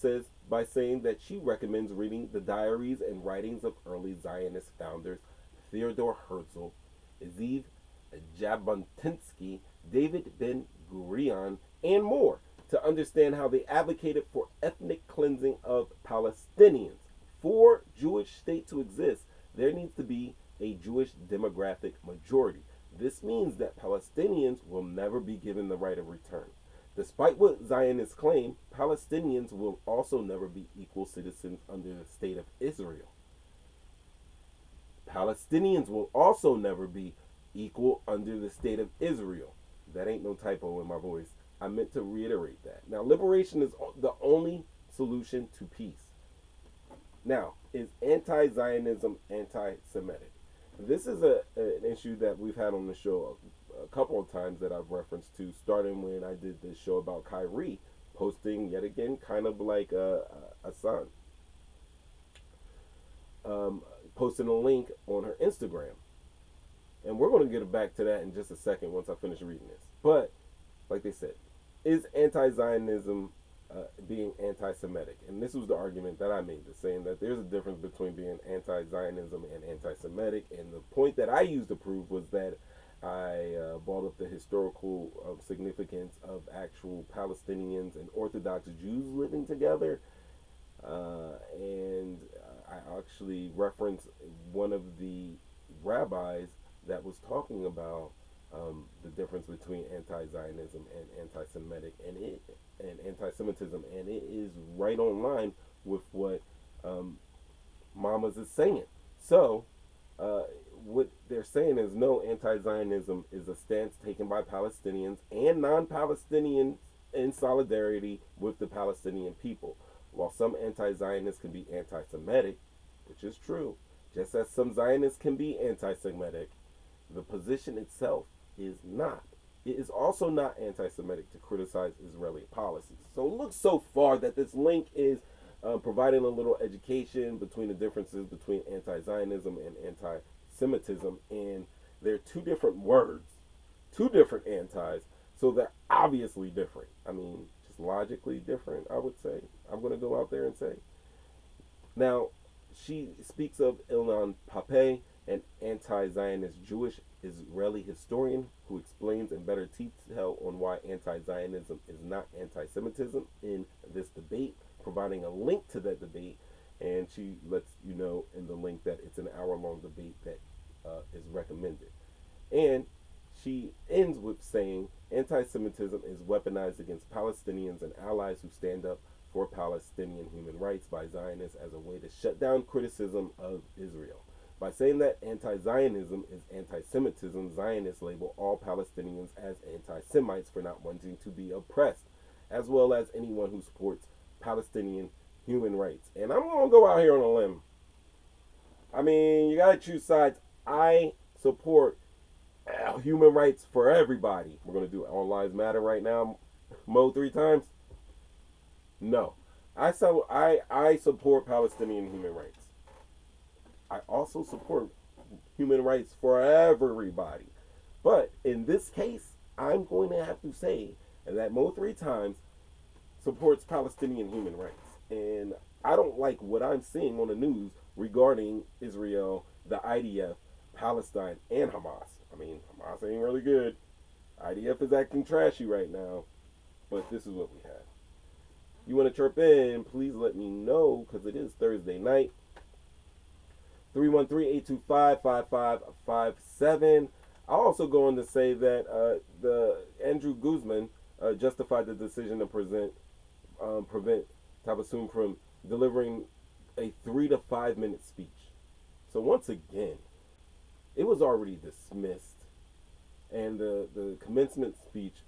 saying that she recommends reading the diaries and writings of early Zionist founders Theodore Herzl, Ziv Jabotinsky, David Ben-Gurion, and more, to understand how they advocated for ethnic cleansing of Palestinians. For a Jewish state to exist, there needs to be a Jewish demographic majority. This means that Palestinians will never be given the right of return. Despite what Zionists claim, Palestinians will also never be equal citizens under the state of Israel. Palestinians will also never be equal under the state of Israel. That ain't no typo in my voice. I meant to reiterate that. Now, liberation is the only solution to peace. Now, is anti-Zionism anti-Semitic? This is an issue that we've had on the show a couple of times that I've referenced to, starting when I did this show about Kyrie posting, yet again, kind of like a son, posting a link on her Instagram. And we're going to get back to that in just a second once I finish reading this. But, like they said, is anti-Zionism being anti-Semitic? And this was the argument that I made, saying that there's a difference between being anti-Zionism and anti-Semitic. And the point that I used to prove was that I brought up the historical significance of actual Palestinians and Orthodox Jews living together. And I actually referenced one of the rabbis that was talking about the difference between anti-Zionism and anti-Semitic and anti-Semitism, and it is right on line with what Mamas is saying. So what they're saying is no, anti-Zionism is a stance taken by Palestinians and non-Palestinians in solidarity with the Palestinian people. While some anti-Zionists can be anti-Semitic, which is true, just as some Zionists can be anti-Semitic, the position itself is not. It is also not anti-Semitic to criticize Israeli policies. So it looks so far that this link is providing a little education between the differences between anti-Zionism and anti-Semitism, and they're two different words, two different antis, so they're obviously different. I mean, just logically different, I would say. I'm going to go out there and say. Now, she speaks of Ilan Pappé, an anti-Zionist Jewish Israeli historian who explains in better detail on why anti-Zionism is not anti-Semitism in this debate, providing a link to that debate. And she lets you know in the link that it's an hour-long debate that is recommended. And she ends with saying anti-Semitism is weaponized against Palestinians and allies who stand up for Palestinian human rights by Zionists as a way to shut down criticism of Israel. By saying that anti-Zionism is anti-Semitism, Zionists label all Palestinians as anti-Semites for not wanting to be oppressed, as well as anyone who supports Palestinian human rights. And I'm going to go out here on a limb. I mean, you got to choose sides. I support human rights for everybody. We're going to do All Lives Matter right now, Mo'3 times. No. I support Palestinian human rights. I also support human rights for everybody. But in this case, I'm going to have to say that Mo'3 times supports Palestinian human rights. And I don't like what I'm seeing on the news regarding Israel, the IDF, Palestine, and Hamas. I mean, Hamas ain't really good. IDF is acting trashy right now. But this is what we have. You want to chirp in, please let me know, because it is Thursday night. 313-825-5557. I'll also go on to say that the Andrew Guzman justified the decision to prevent Tabassum from delivering a 3 to 5 minute speech. So once again, it was already dismissed, and the commencement speech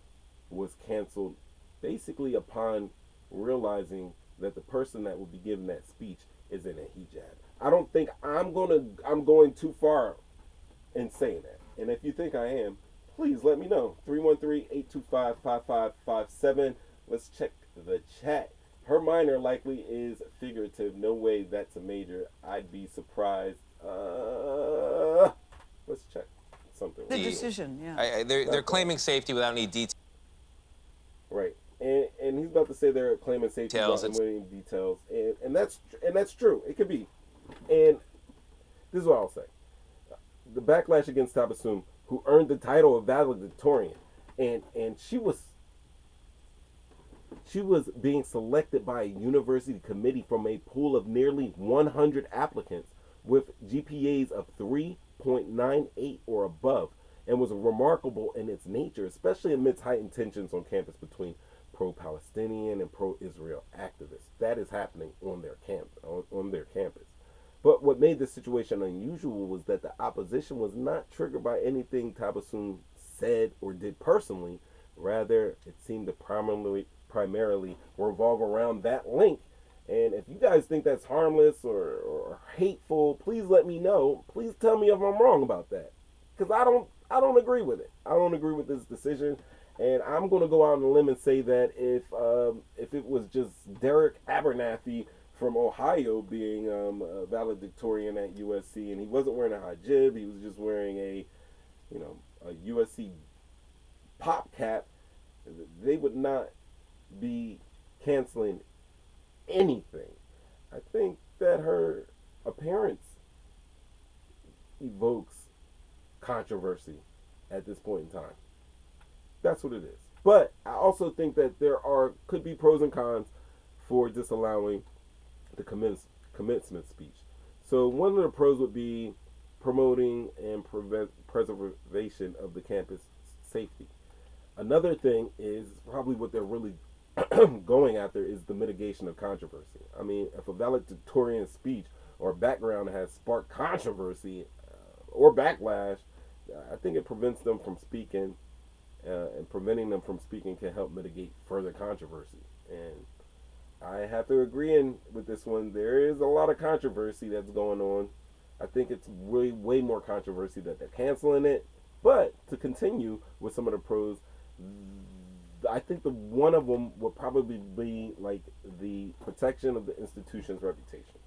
was canceled basically upon realizing that the person that will be giving that speech is in a hijab. I don't think I'm going too far in saying that. And if you think I am, please let me know. 313-825-5557. Let's check the chat. Her minor likely is figurative. No way that's a major. I'd be surprised. Let's check something. The decision, yeah. They're claiming safety without any details. Right. And he's about to say they're claiming safety without any details. And that's true. It could be. And this is what I'll say. The backlash against Tabassum, who earned the title of valedictorian, and she was being selected by a university committee from a pool of nearly 100 applicants with GPAs of 3.98 or above, and was remarkable in its nature, especially amidst heightened tensions on campus between pro-Palestinian and pro-Israel activists. That is happening on their campus. But what made this situation unusual was that the opposition was not triggered by anything Tabassum said or did personally. Rather, it seemed to primarily revolve around that link. And if you guys think that's harmless or hateful, please let me know. Please tell me if I'm wrong about that, because I don't agree with it. I don't agree with this decision, and I'm going to go out on a limb and say that if it was just Derek Abernathy from Ohio being a valedictorian at USC, and he wasn't wearing a hijab, he was just wearing a USC pop cap, they would not be canceling anything. I think that her appearance evokes controversy at this point in time. That's what it is. But I also think that there could be pros and cons for disallowing the commencement speech. So one of the pros would be promoting and preservation of the campus safety. Another thing is probably what they're really going after is the mitigation of controversy. I mean, if a valedictorian speech or background has sparked controversy or backlash, I think it prevents them from speaking, and preventing them from speaking can help mitigate further controversy. And I have to agree with this one. There is a lot of controversy that's going on. I think it's really way more controversy that they're canceling it. But to continue with some of the pros, I think one of them would probably be like the protection of the institution's reputation.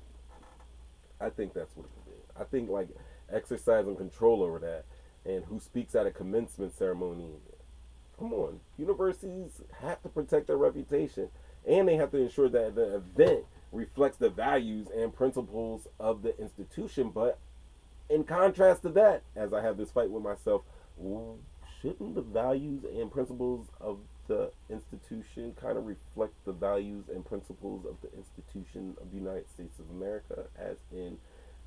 I think that's what it would be. I think like exercising control over that, and who speaks at a commencement ceremony. Come on. Universities have to protect their reputation, and they have to ensure that the event reflects the values and principles of the institution. But in contrast to that, as I have this fight with myself, shouldn't the values and principles of the institution kind of reflect the values and principles of the institution of the United States of America, as in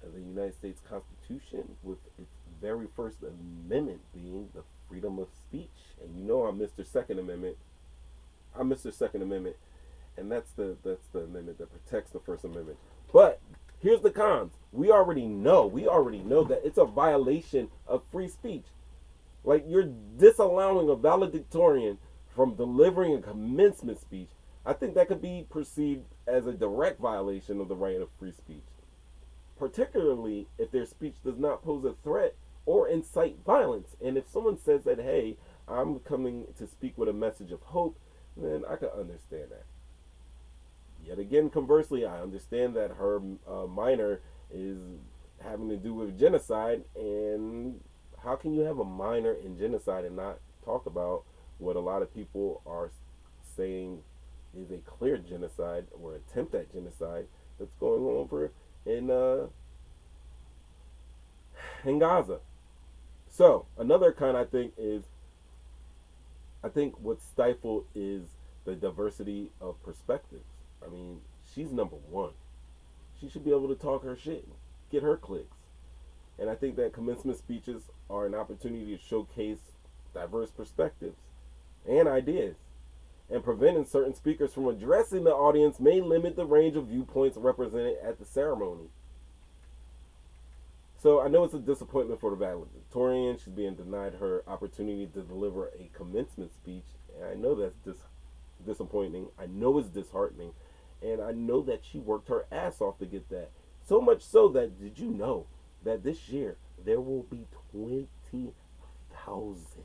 the United States Constitution, with its very first amendment being the freedom of speech? And you know I'm Mr. Second Amendment. I'm Mr. Second Amendment, and that's the amendment that protects the First Amendment. But here's the cons. We already know that it's a violation of free speech. Like, you're disallowing a valedictorian from delivering a commencement speech. I think that could be perceived as a direct violation of the right of free speech, particularly if their speech does not pose a threat or incite violence. And if someone says that, hey, I'm coming to speak with a message of hope, then I can understand that. Yet again, conversely, I understand that her minor is having to do with genocide, and how can you have a minor in genocide and not talk about what a lot of people are saying is a clear genocide or attempt at genocide that's going on over in Gaza? So another kind, I think what's stifled is the diversity of perspectives. I mean, she's number one. She should be able to talk her shit, get her clicks. And I think that commencement speeches are an opportunity to showcase diverse perspectives and ideas. And preventing certain speakers from addressing the audience may limit the range of viewpoints represented at the ceremony. So I know it's a disappointment for the valedictorian. She's being denied her opportunity to deliver a commencement speech. And I know that's disappointing. I know it's disheartening. And I know that she worked her ass off to get that. So much so that, did you know that this year there will be 20,000?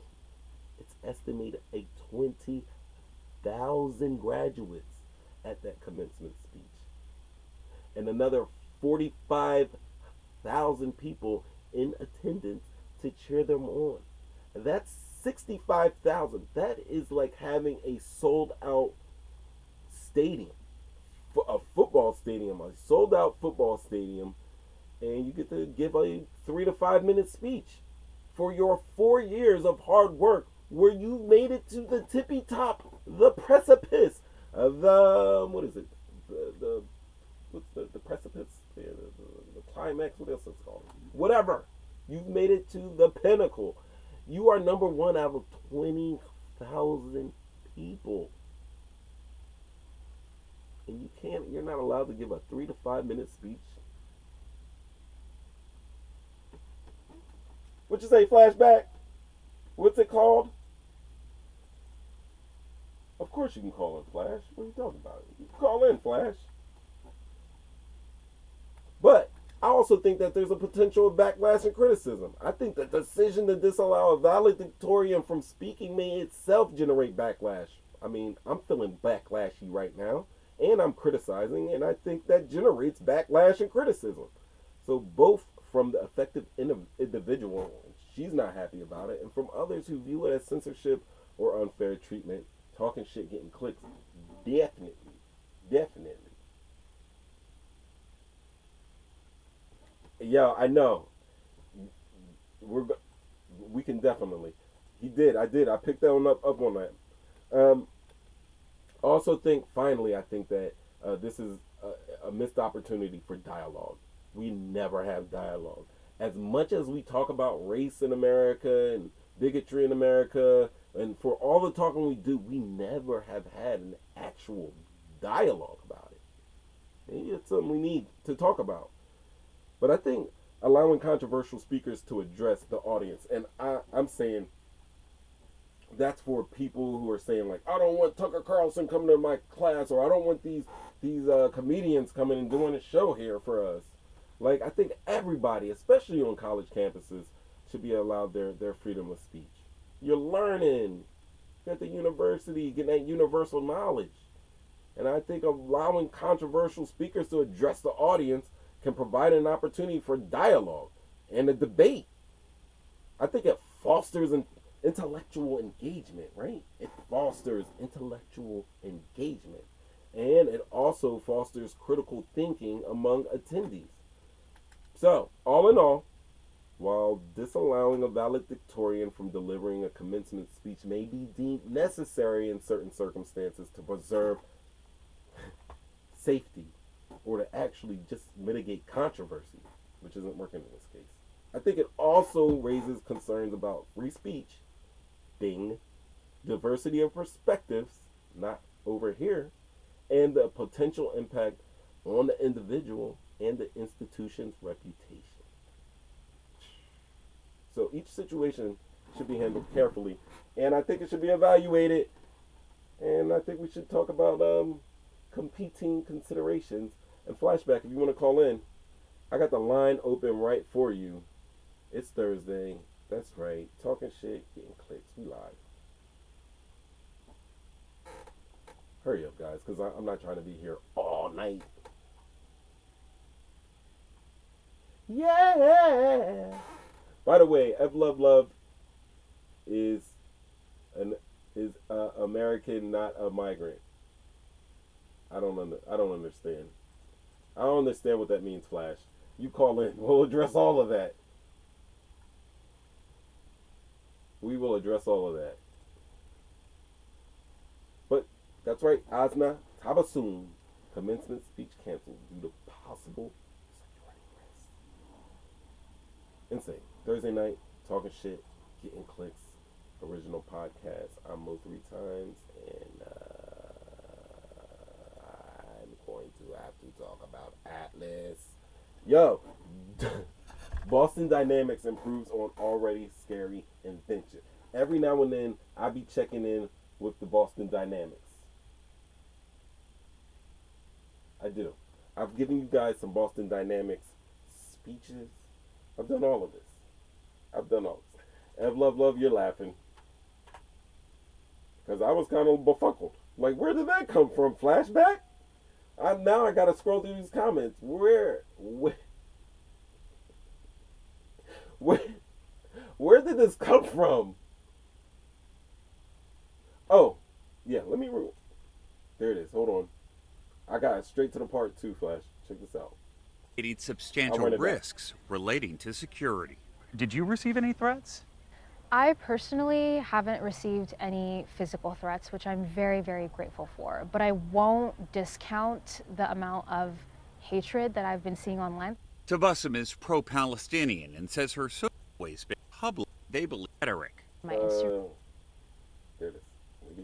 It's estimated a 20,000 graduates at that commencement speech. And another 45,000 people in attendance to cheer them on. That's 65,000. That is like having a sold out stadium. A football stadium, a sold out football stadium, and you get to give a 3 to 5 minute speech for your 4 years of hard work, where you made it to the tippy top, the precipice of the, what is it, the precipice, the climax, what else is it called, whatever. You've made it to the pinnacle. You are number one out of 20,000 people. And you're not allowed to give a 3 to 5 minute speech. What you say, flashback? What's it called? Of course you can call in, Flash. What are you talking about? You can call in, Flash. But I also think that there's a potential of backlash and criticism. I think the decision to disallow a valedictorian from speaking may itself generate backlash. I mean, I'm feeling backlashy right now. And I'm criticizing, and I think that generates backlash and criticism. So both from the affected individual, she's not happy about it, and from others who view it as censorship or unfair treatment, talking shit, getting clicks. Definitely. Yeah, I know. We can definitely. I picked that one up on that. Also think that this is a missed opportunity for dialogue. We never have dialogue. As much as we talk about race in America and bigotry in America, and for all the talking we do, we never have had an actual dialogue about it. Maybe it's something we need to talk about. But I think allowing controversial speakers to address the audience, and I'm saying that's for people who are saying, like, I don't want Tucker Carlson coming to my class, or I don't want these comedians coming and doing a show here for us. Like, I think everybody, especially on college campuses, should be allowed their freedom of speech. You're learning. You're at the university, getting that universal knowledge. And I think allowing controversial speakers to address the audience can provide an opportunity for dialogue and a debate. I think it fosters intellectual engagement, right? It fosters intellectual engagement. And it also fosters critical thinking among attendees. So, all in all, while disallowing a valedictorian from delivering a commencement speech may be deemed necessary in certain circumstances to preserve safety or to actually just mitigate controversy, which isn't working in this case, I think it also raises concerns about free speech, ding, diversity of perspectives, not over here, and the potential impact on the individual and the institution's reputation. So each situation should be handled carefully, and I think it should be evaluated, and I think we should talk about competing considerations. And Flashback, if you want to call in, I got the line open right for you. It's Thursday. That's right. Talking shit, getting clicks. We live. Hurry up, guys, because I'm not trying to be here all night. Yeah. By the way, F Love Love is American, not a migrant. I don't understand. I don't understand what that means, Flash. You call in. We'll address all of that. We will address all of that. But that's right, Asna Tabasoon. Commencement speech canceled due to possible security risks. Insane. Thursday night, talking shit, getting clicks. Original podcast. I'm Mo'3 times, and I'm going to have to talk about Atlas. Yo, Boston Dynamics improves on already scary invention. Every now and then, I be checking in with the Boston Dynamics. I do. I've given you guys some Boston Dynamics speeches. I've done all of this. Ev Love, you're laughing. Because I was kind of befuddled. Like, where did that come from? Flashback? Now I gotta scroll through these comments. Where did this come from? Oh, yeah, let me rule. There it is. Hold on. I got it straight to the part 2, Flash. Check this out. Substantial risks relating to security. Did you receive any threats? I personally haven't received any physical threats, which I'm very, very grateful for. But I won't discount the amount of hatred that I've been seeing online. Tabassum is pro-Palestinian and says her social ways been public. They believe rhetoric. My Instagram there it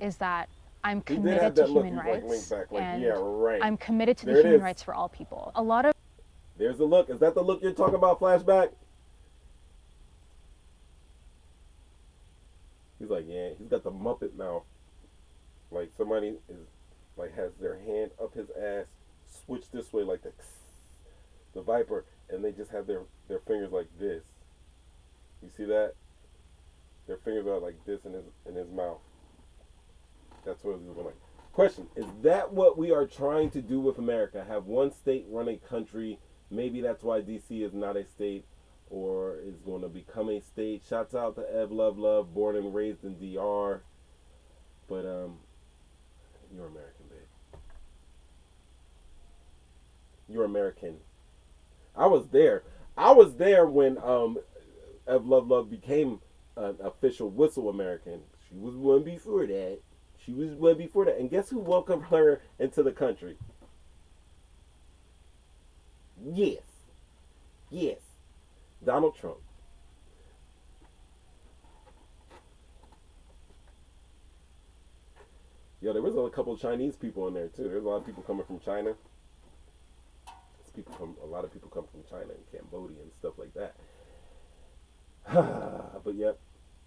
is that I'm committed to human rights, and yeah, right. I'm committed to the human rights for all people. A lot of There's the look. Is that the look you're talking about, Flashback? He's like, yeah, he's got the Muppet mouth. Like somebody is like has their hand up his ass, switch this way like the Viper, and they just have their fingers like this. You see that? Their fingers are like this in his mouth. That's what it's looking like. Question, is that what we are trying to do with America? Have one state run a country? Maybe that's why DC is not a state or is going to become a state. Shouts out to Ev Love, born and raised in DR. But you're American, babe. You're American. I was there. When Ev Love became an official Whistle American. She was one before that. And guess who welcomed her into the country? Yes. Donald Trump. Yo, there was a couple of Chinese people in there too. There's a lot of people coming from China. A lot of people come from China and Cambodia and stuff like that. But yep,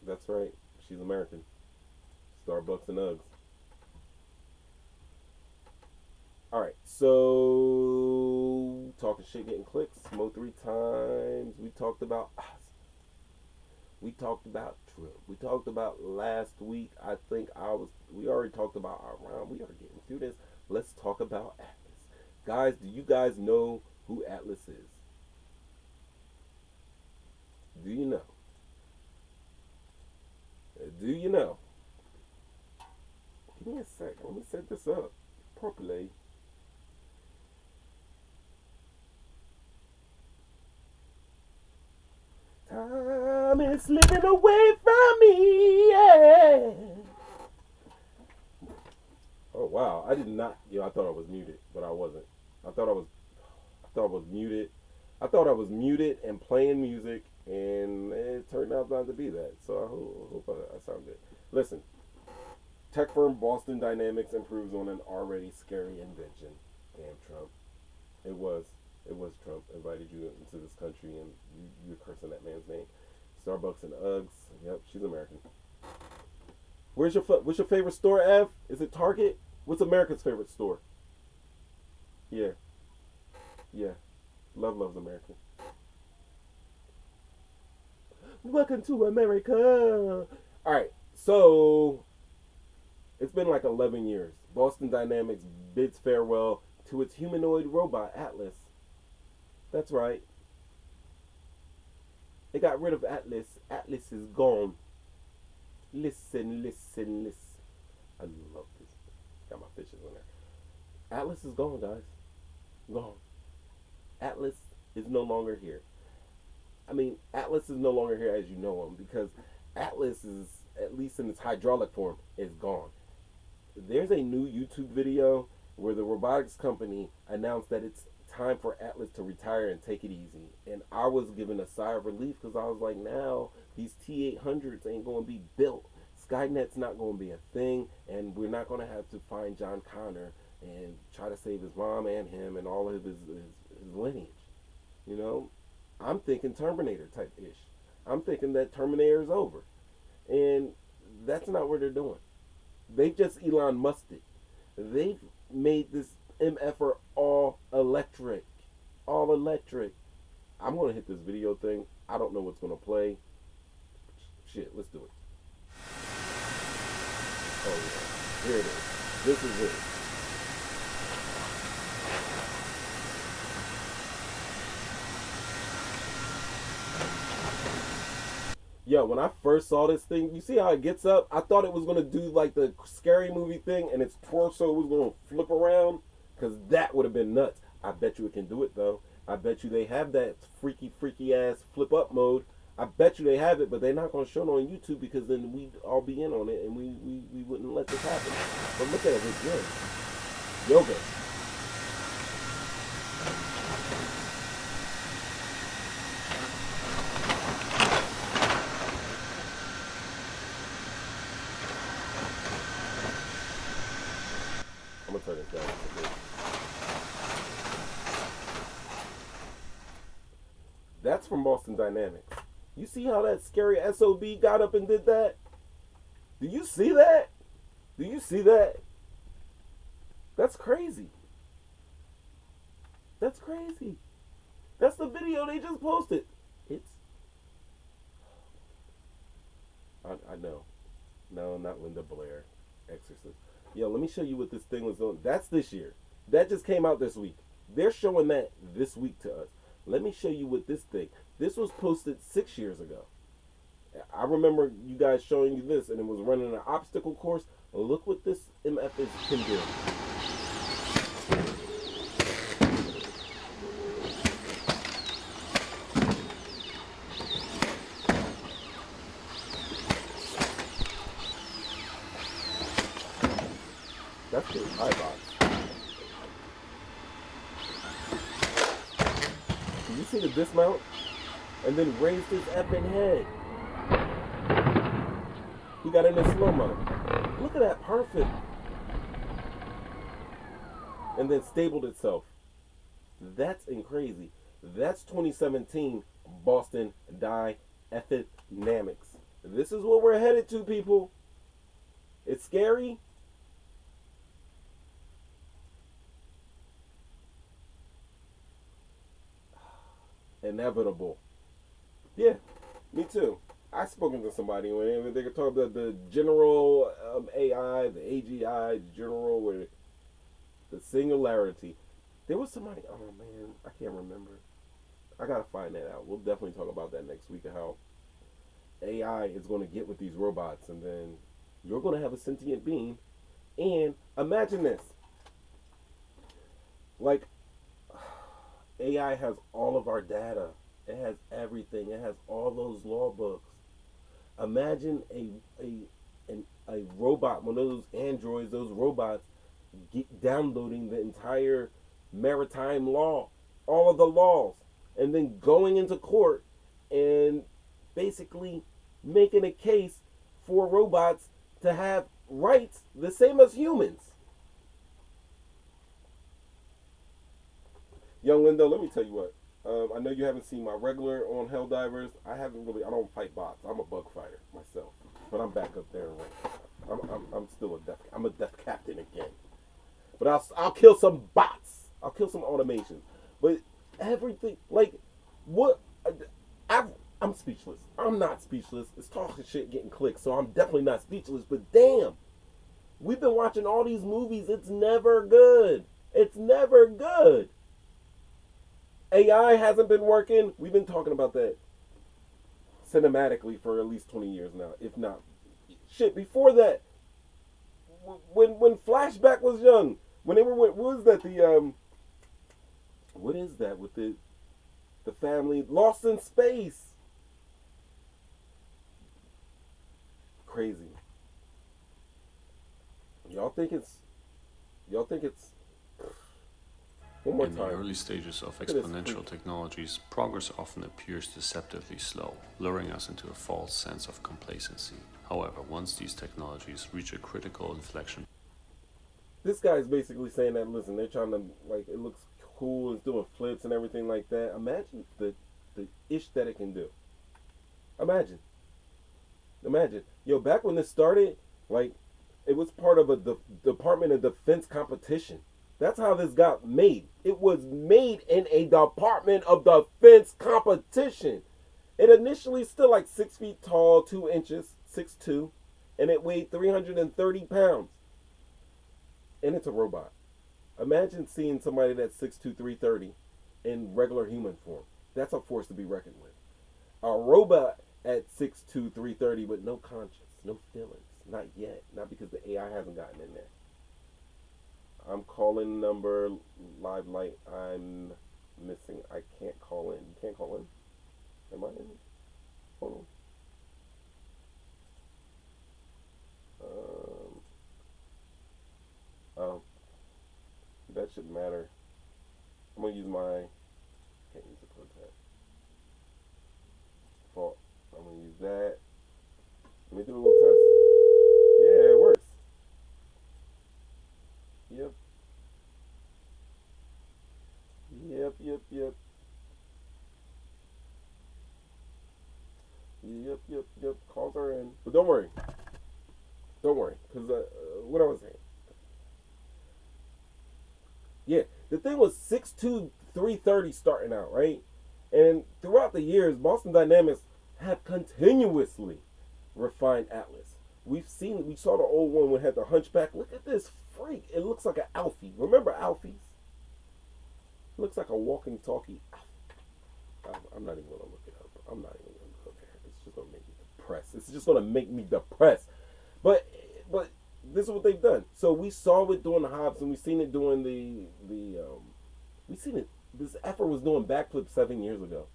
that's right. She's American. Starbucks and Uggs. Alright, so talking shit, getting clicks. Mo'3 times. We talked about us. We talked about Trump. We talked about last week. We already talked about our round. We are getting through this. Let's talk about Atlas. Guys, do you guys know who Atlas is? Do you know? set this up properly. Time is slipping away from me, yeah. Oh wow, I did not, I thought I was muted, but I wasn't. I thought I was muted. I thought I was muted and playing music, and it turned out not to be that. So I hope I sound good. Listen, tech firm Boston Dynamics improves on an already scary invention. Damn Trump. It was Trump invited you into this country, and you're cursing that man's name. Starbucks and Uggs. Yep, she's American. What's your favorite store, Ev? Is it Target? What's America's favorite store? Yeah. Love loves America. Welcome to America. All right, so it's been like 11 years. Boston Dynamics bids farewell to its humanoid robot, Atlas. That's right. They got rid of Atlas. Atlas is gone. Listen. I love this. Got my fishes in there. Atlas is gone, guys. Gone. Atlas is no longer here. I mean, Atlas is no longer here as you know him, because Atlas is, at least in its hydraulic form, is gone. There's a new YouTube video where the robotics company announced that it's time for Atlas to retire and take it easy. And I was given a sigh of relief, because I was like, now these T-800s ain't going to be built. Skynet's not going to be a thing, and we're not going to have to find John Connor and try to save his mom and him and all of his lineage. You know, I'm thinking Terminator type ish. I'm thinking that Terminator is over, and that's not what they're doing. They've just Elon Musked it. They've made this MFer all electric. I'm gonna hit this video thing. I don't know what's gonna play. Shit, let's do it. Oh yeah, here it is. This is it. Yo, when I first saw this thing, you see how it gets up? I thought it was going to do like the scary movie thing, and its torso was going to flip around, because that would have been nuts. I bet you it can do it, though. I bet you they have that freaky ass flip up mode. I bet you they have it, but they're not going to show it on YouTube, because then we'd all be in on it, and we wouldn't let this happen. But look at it, it's good. Yoga. I'm going to turn this down. That's from Boston Dynamics. You see how that scary SOB got up and did that? Do you see that? That's crazy. That's the video they just posted. I know. No, not Linda Blair. Exorcist. Yo, let me show you what this thing was on. That's this year. That just came out this week. They're showing that this week to us. Let me show you what this thing. This was posted 6 years ago. I remember you guys showing you this, and it was running an obstacle course. Look what this MF can do. That's the iBox. You see the dismount? And then raised his effing head. He got in slow-mo. Look at that, perfect. And then stabled itself. That's crazy. That's 2017 Boston Dynamics. This is what we're headed to, people. It's scary. Inevitable. Yeah, me too. I've spoken to somebody when they could talk about the general AI, the AGI, general, where the singularity. There was somebody, oh man, I can't remember. I gotta find that out. We'll definitely talk about that next week, of how AI is going to get with these robots, and then you're going to have a sentient being, And imagine this. Like, AI has all of our data. It has everything. It has all those law books. Imagine a robot, one of those androids, those robots, downloading the entire maritime law, all of the laws, and then going into court and basically making a case for robots to have rights the same as humans. Young Lindo, let me tell you what. I know you haven't seen my regular on Helldivers. I don't fight bots. I'm a bug fighter myself. But I'm back up there. I'm still I'm a death captain again. But I'll kill some bots. I'll kill some automation. But everything, like, what? I'm speechless. I'm not speechless. It's talking shit, getting clicks, so I'm definitely not speechless. But damn, we've been watching all these movies. It's never good. It's never good. AI hasn't been working. We've been talking about that cinematically for at least 20 years now, if not. Shit, before that, when Flashback was young, when they were, what was that, what is that with the family, Lost in Space? Crazy. Y'all think it's one more In time. the early stages of exponential technologies, progress often appears deceptively slow, luring us into a false sense of complacency. However, once these technologies reach a critical inflection... This guy's basically saying that, listen, they're trying to, like, it looks cool, it's doing flips and everything like that. Imagine the ish that it can do. Imagine. Yo, back when this started, like, it was part of a Department of Defense competition. That's how this got made. It was made in a Department of Defense competition. It initially still like 6 feet tall, 2 inches, 6'2", and it weighed 330 pounds. And it's a robot. Imagine seeing somebody that's 6'2", 330 in regular human form. That's a force to be reckoned with. A robot at 6'2", 330 with no conscience, no feelings. Not yet. Not because the AI hasn't gotten in there. I'm calling number live light. I'm missing. I can't call in. You can't call in? Am I in? Hold on. Oh. That shouldn't matter. I'm going to use my... Can't use the contact. Fault. I'm going to use that. Let me do a little test. Yeah, it works. Yep. Calls are in. But don't worry. Because what I was saying. Yeah, the thing was 6'2", 330 starting out, right? And throughout the years, Boston Dynamics have continuously refined Atlas. We saw the old one when it had the hunchback. Look at this freak. It looks like an Alfie. Remember Alfies? It looks like a walking, talkie. I'm not even going to look it up. I'm not even going to go there. It's just going to make me depressed. It's just going to make me depressed. But this is what they've done. So we saw it doing the hops, and we seen it doing this effort was doing backflips 7 years ago.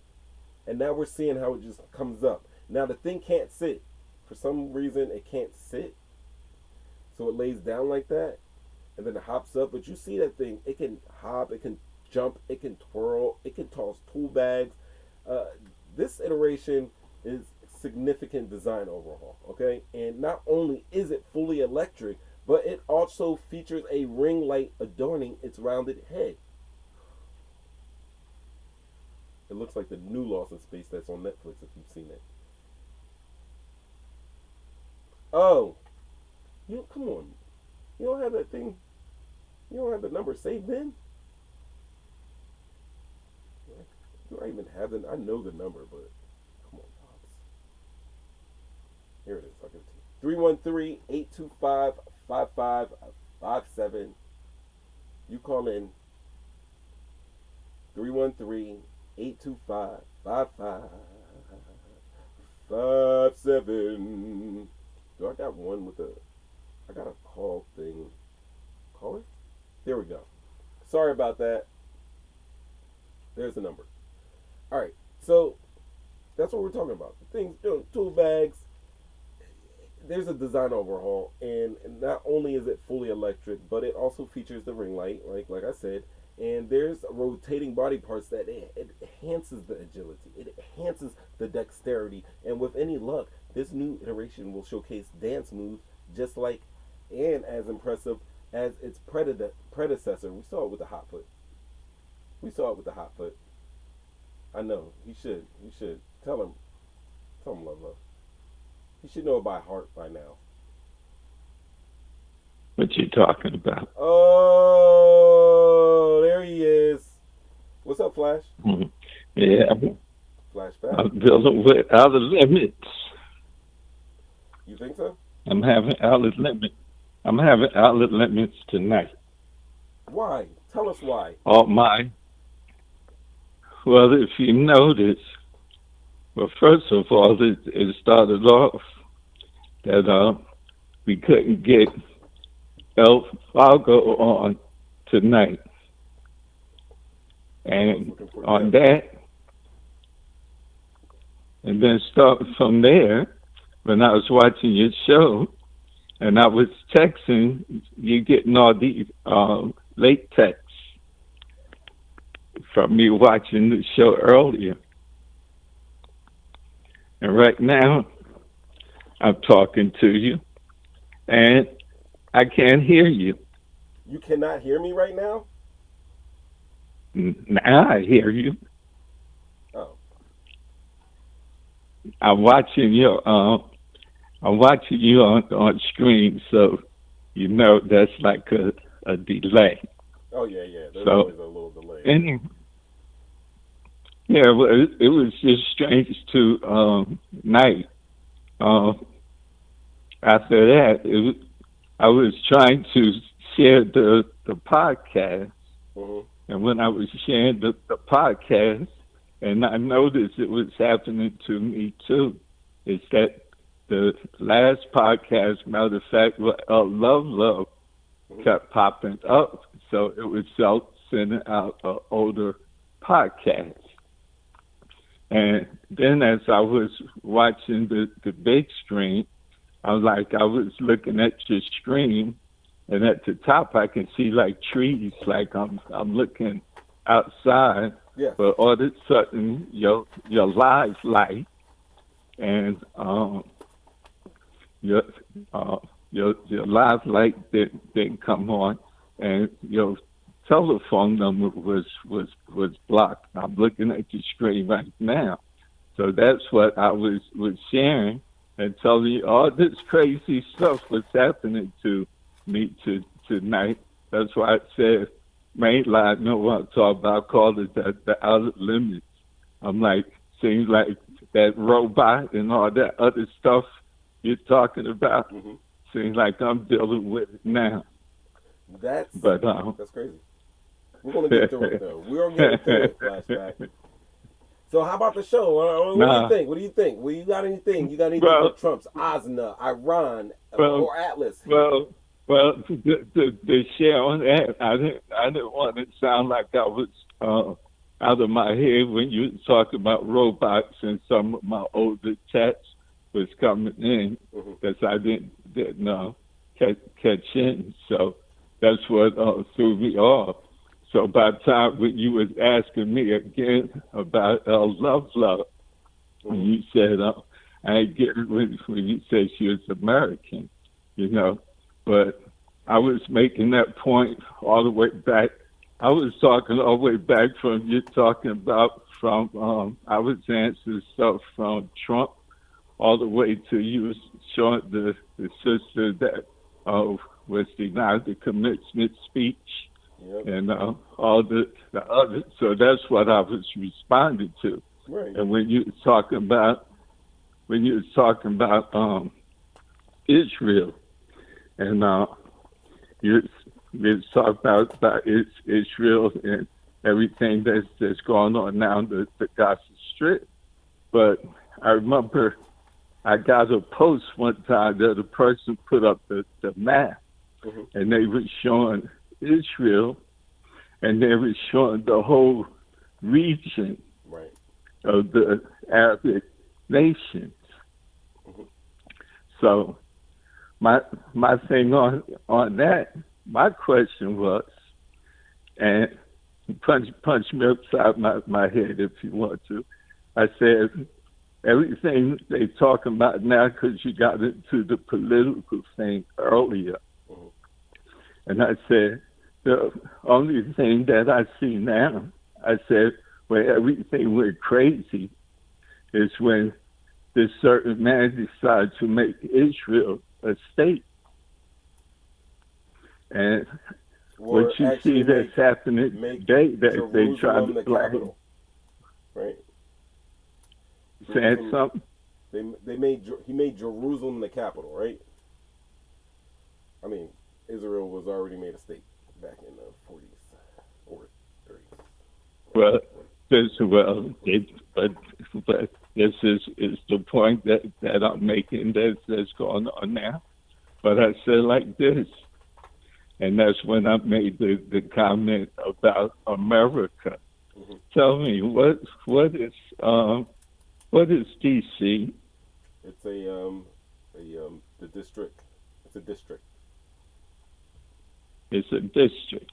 And now we're seeing how it just comes up. Now the thing can't sit. For some reason, it can't sit. So it lays down like that, and then it hops up. But you see that thing, it can hop, it can jump, it can twirl, it can toss tool bags. This iteration is significant design overhaul, okay? And not only is it fully electric, but it also features a ring light adorning its rounded head. It looks like the new Lost in Space that's on Netflix, if you've seen it. Oh, come on. You don't have that thing. You don't have the number saved in? Do I even have I know the number, but come on, Pops. Here it is. I'll give it to you. 313-825-5557. You call in. 313-825-5557. Do I got one with a... I got a call thing. Caller? There we go. Sorry about that. There's the number. All right. So that's what we're talking about. Things, tool bags. There's a design overhaul, and not only is it fully electric, but it also features the ring light, like I said, and there's rotating body parts that it enhances the agility, it enhances the dexterity, and with any luck, this new iteration will showcase dance moves just like and as impressive as its predecessor. We saw it with the hot foot. I know he should. Tell him, love. He should know it by heart by now. What you talking about? Oh, there he is. What's up, Flash? Yeah. Flashback. I'm dealing with outer limits. You think so? I'm having outer limits tonight. Why? Tell us why. Well, if you notice, first of all, it started off that we couldn't get El Fargo on tonight. And on that, and then starting from there, when I was watching your show, and I was texting, you getting all these late texts from me watching the show earlier. And right now, I'm talking to you, and I can't hear you. You cannot hear me right now? Now I hear you. Oh. I'm watching you on screen, so you know that's like a delay. Oh yeah. There's always a little delay. Yeah, well, it was just strange to night. After that, I was trying to share the podcast, and when I was sharing the podcast, and I noticed it was happening to me too, is that the last podcast, matter of fact, Love, kept popping up, so it was sending out an older podcast. And then as I was watching the big screen, I was looking at your screen, and at the top I can see like trees, like I'm looking outside. Yes. But all of a sudden your live light and your live light didn't come on, and your telephone number was blocked. I'm looking at the screen right now. So that's what I was sharing and telling you all this crazy stuff was happening to me tonight. That's why I said main line, know what I'm talking about, I called it the outer limits. I'm like, seems like that robot and all that other stuff you're talking about, seems like I'm dealing with it now. That's crazy. We're going to get through it, though. We're going to get through it, Flashback. So how about the show? What do you think? Well, you got anything? You got anything for Trump's Osna, Iran, or Atlas? Well, the share on that, I didn't want to sound like I was out of my head when you were talking about robots, and some of my older chats was coming in because I didn't catch in. So that's what threw me off. So by the time when you was asking me again about Love, when you said, I ain't get it when you said she was American, but I was making that point all the way back. I was talking all the way back from you talking about I was answering stuff from Trump all the way to you was showing the sister that was denied the commencement speech. Yep. And all the other, so that's what I was responding to. Right. And when you was talking about Israel, and you was talking about Israel and everything that's going on now, the Gaza Strip. But I remember I got a post one time that a person put up the map, and they were showing Israel, and they were showing the whole region of the Arabic nations. So my thing on that, my question was, and punch me upside my head if you want to. I said, everything they talking about now, because you got into the political thing earlier. And I said, the only thing that I see now, I said, where everything went crazy is when this certain man decides to make Israel a state. And what you see that's happening today, that they try to blame. Right? Saying something? He made Jerusalem the capital, right? I mean, Israel was already made a state back in the 40s or 30s. But this is the point that I'm making that's going on now. But I said like this, and that's when I made the comment about America. Tell me, what is DC? It's the district. It's a district. It's a district.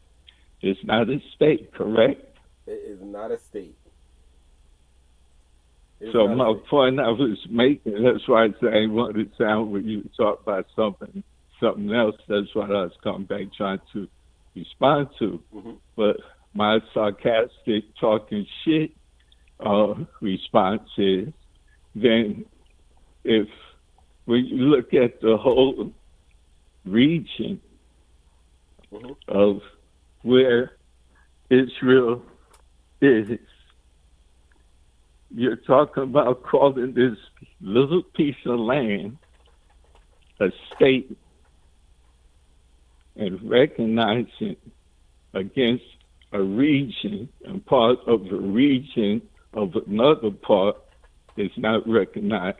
It's not a state, correct? It is not a state. So my point I was making, that's why I say I wanted to sound when you talk about something else. That's what I was coming back trying to respond to. But my sarcastic talking shit response is, then if when you look at the whole region of where Israel is, you're talking about calling this little piece of land a state and recognizing against a region, and part of the region of another part is not recognized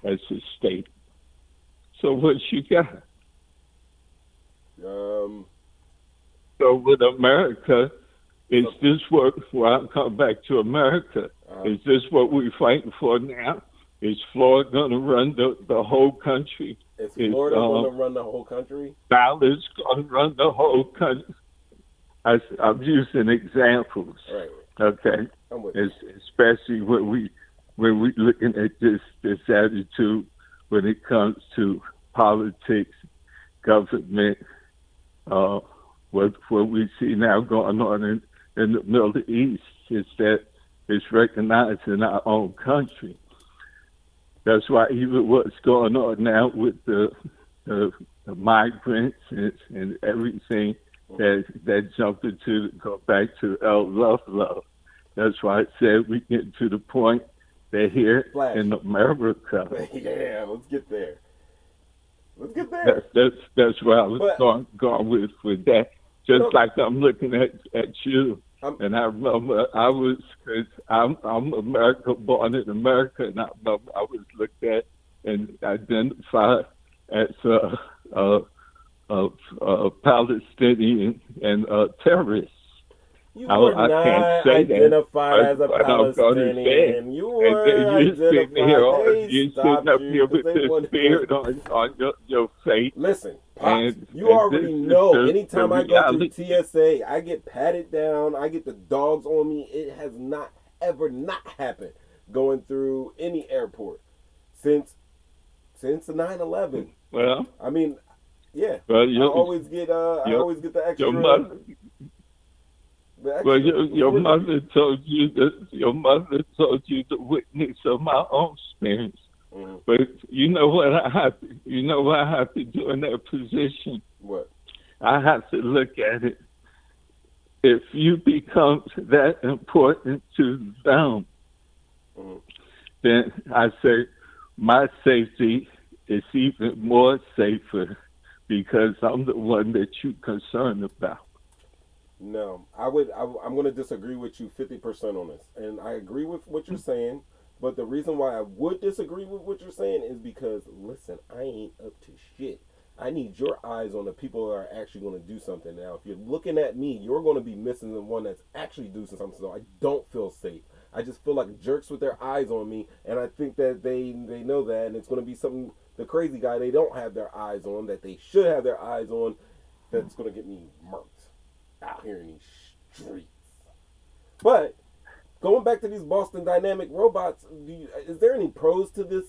as a state. So what you got? So with America, is this what, well, I'll come back to America, is this what we're fighting for now? Is Florida going to run the whole country? Is Florida going to run the whole country? Dallas going to run the whole country? I'm using examples. Right. Okay. Especially when we looking at this attitude when it comes to politics, government, what we see now going on in the Middle East is that it's recognized in our own country. That's why even what's going on now with the migrants and everything that jumped into, go back to Love. That's why I said we get to the point that here in America. Yeah, let's get there. That's where I was going with that. Just like I'm looking at you. And I remember because I'm America, born in America, and I remember I was looked at and identified as a Palestinian and a terrorist. You were not identified as a Palestinian. You were identified. You sitting up here with this beard on your face. Listen, Pops, you already know. Anytime I go through TSA, I get patted down. I get the dogs on me. It has not ever not happened going through any airport since the 9/11. Well, I mean, yeah. Well, I always get the extra. Well, your mother told you the witness of my own experience. But you know what I have to do in that position? What? I have to look at it. If you become that important to them, then I say my safety is even more safer because I'm the one that you're concerned about. No, I'm going to disagree with you 50% on this. And I agree with what you're saying But the reason why I would disagree with what you're saying is because, listen, I ain't up to shit. I need your eyes on the people that are actually going to do something. Now, if you're looking at me, you're going to be missing the one that's actually doing something. So I don't feel safe. I just feel like jerks with their eyes on me, and I think that they know that, and it's going to be something, the crazy guy they don't have their eyes on, that they should have their eyes on, that's going to get me murked out here in these streets. But going back to these Boston Dynamic robots, is there any pros to this?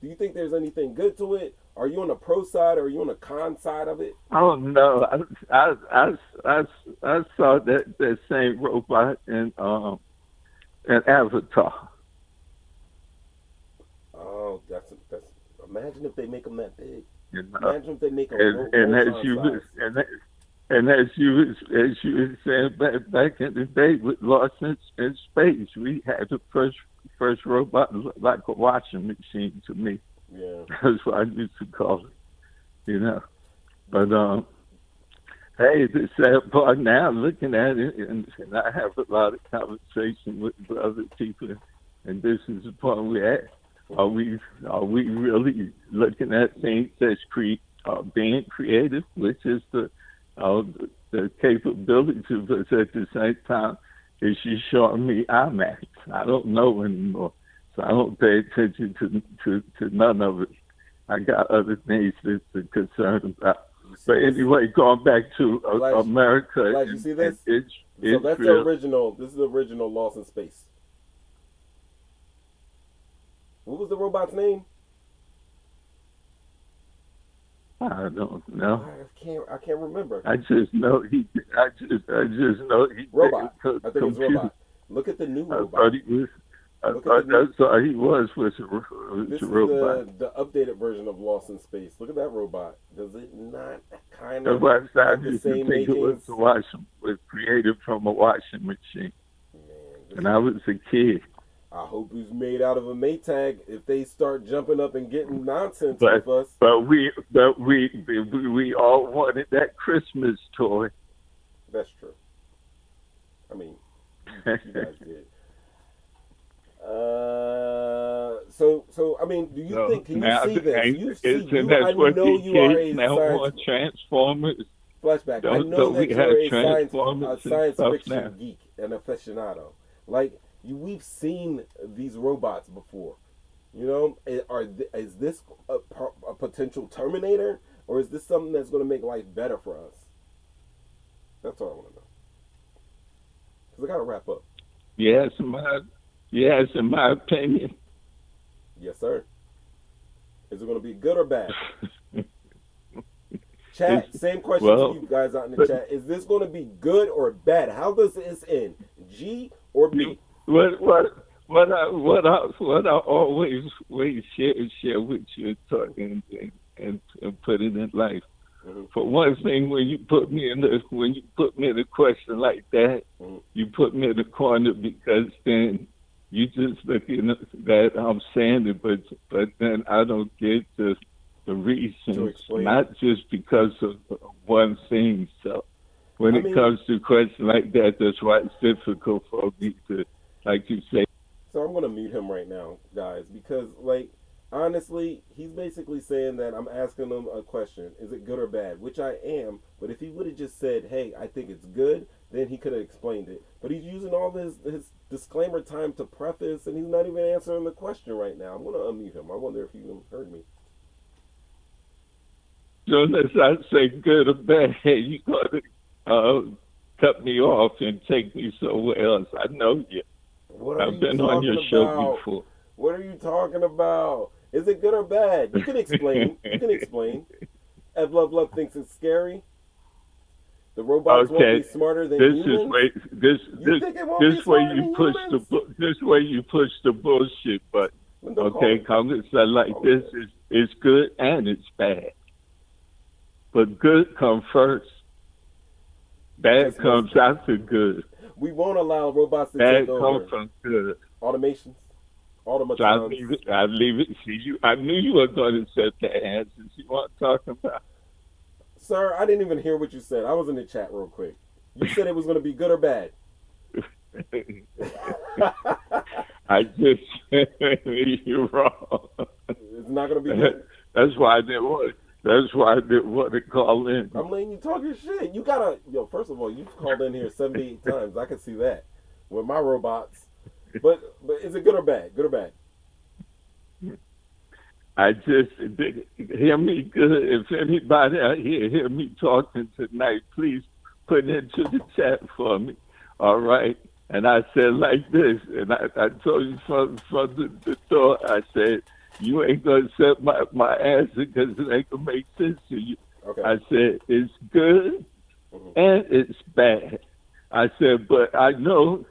Do you think there's anything good to it? Are you on the pro side or are you on the con side of it? Oh no, I saw that same robot in Avatar. Oh, that's. Imagine if they make them that big. You know? Imagine if they make them. And as you were saying back in the day with Lost in Space, we had the first robot like a washing machine to me. Yeah, that's what I used to call it. You know, but hey, the sad part now, looking at it, and I have a lot of conversation with other people, and this is the point we're at. Are we really looking at things that's being creative, which is the capability, but at the same time, is she showing me IMAX? I don't know anymore, so I don't pay attention to none of it. I got other things to concern about. But anyway, going back to America. Like, you see this? So that's the original. This is the original Lost in Space. What was the robot's name? I don't know. I can't remember. I just know he. Robot. I think it was Robot. Look at the new robot. I thought he was. That's all he was a robot. Is the updated version of Lost in Space. Look at that robot. Does it not kind of have the same makings? Was created from a washing machine. Man, and I was a kid. I hope he's made out of a Maytag if they start jumping up and getting nonsense with us. But we all wanted that Christmas toy. That's true. I mean, you guys did. So I mean, do you think? Can you see this? I know you are a science Transformers. Flashback. I know that you're a science fiction geek and aficionado. Like, we've seen these robots before. You know, is this a potential Terminator, or is this something that's going to make life better for us? That's all I want to know. Because I got to wrap up. Yes, in my opinion. Yes, sir. Is it going to be good or bad? Chat, same question to you guys out in the chat. Is this going to be good or bad? How does this end? G or B? What I always share with you and put it in life. Mm-hmm. For one thing, when you put me in a question like that, mm-hmm. you put me in the corner, because then you just looking that I'm saying it, but then I don't get the reasons, not just because of one thing. So when it comes to a question like that, that's why it's difficult for me to, like you say. So I'm going to mute him right now, guys, because, like, honestly, he's basically saying that I'm asking him a question. Is it good or bad? Which I am. But if he would have just said, hey, I think it's good, then he could have explained it. But he's using all his disclaimer time to preface, and he's not even answering the question right now. I'm going to unmute him. I wonder if he heard me. So unless I say good or bad, you're going to cut me off and take me somewhere else. I know you. I've been on your show before. What are you talking about? Is it good or bad? You can explain. You can explain. Ev Love thinks it's scary. The robots won't be smarter than humans. This way you push the bullshit button. Okay, comments are like this is good and it's bad. But good comes first. Bad comes after good. We won't allow robots to bad take over. Bad comes from good. Automations. So I leave it. See, I knew you were going to set the answers you want to talk about. Sir, I didn't even hear what you said. I was in the chat real quick. You said it was going to be good or bad. I just you're wrong. It's not gonna be good. That's why I didn't want. That's why I didn't want to call in. I'm letting you talk your shit. You gotta, first of all, you've called in here 78 times. I can see that with my robots. But is it good or bad? Good or bad? I just hear me good. If anybody out here hear me talking tonight, please put it into the chat for me. All right. And I said like this, and I told you from the door, I said, you ain't gonna set my answer because it ain't gonna make sense to you. Okay. I said it's good and it's bad. I said, but I know